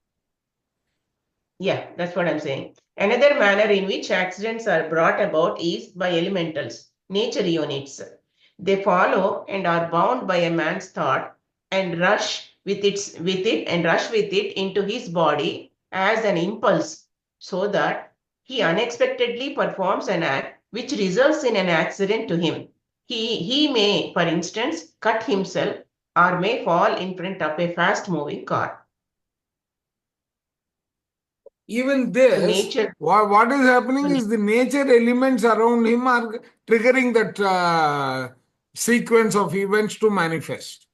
Yeah, that's what I'm saying. Another manner in which accidents are brought about is by elementals, nature units. They follow and are bound by a man's thought and rush with it into his body as an impulse, so that he unexpectedly performs an act which results in an accident to him. He may, for instance, cut himself or may fall in front of a fast-moving car. Even The this, nature, what is happening is the nature elements around him are triggering that sequence of events to manifest.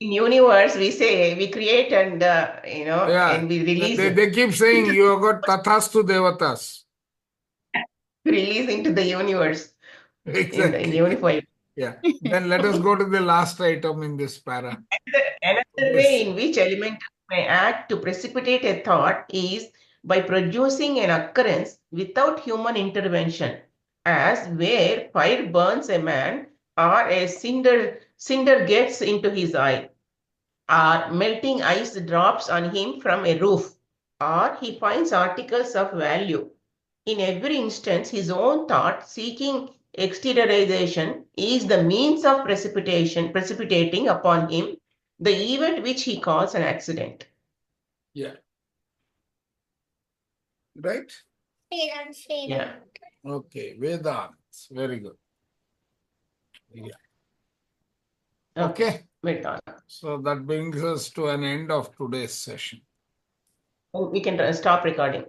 in universe, we say we create and Yeah, and we release they keep saying you have got tathastu devatas. release into the universe in the Exactly. unified. Yeah. Then let us go to the last item in this para. Another way in which elementals may act to precipitate a thought is by producing an occurrence without human intervention, as where fire burns a man, or a cinder gets into his eye, or melting ice drops on him from a roof, or he finds articles of value. In every instance, his own thought seeking exteriorization is the means of precipitating upon him the event which he calls an accident. Yeah. Right? Yeah. Okay. Vedants. Very good. Yeah. Okay. Okay. Vedanta. So that brings us to an end of today's session. We can stop recording.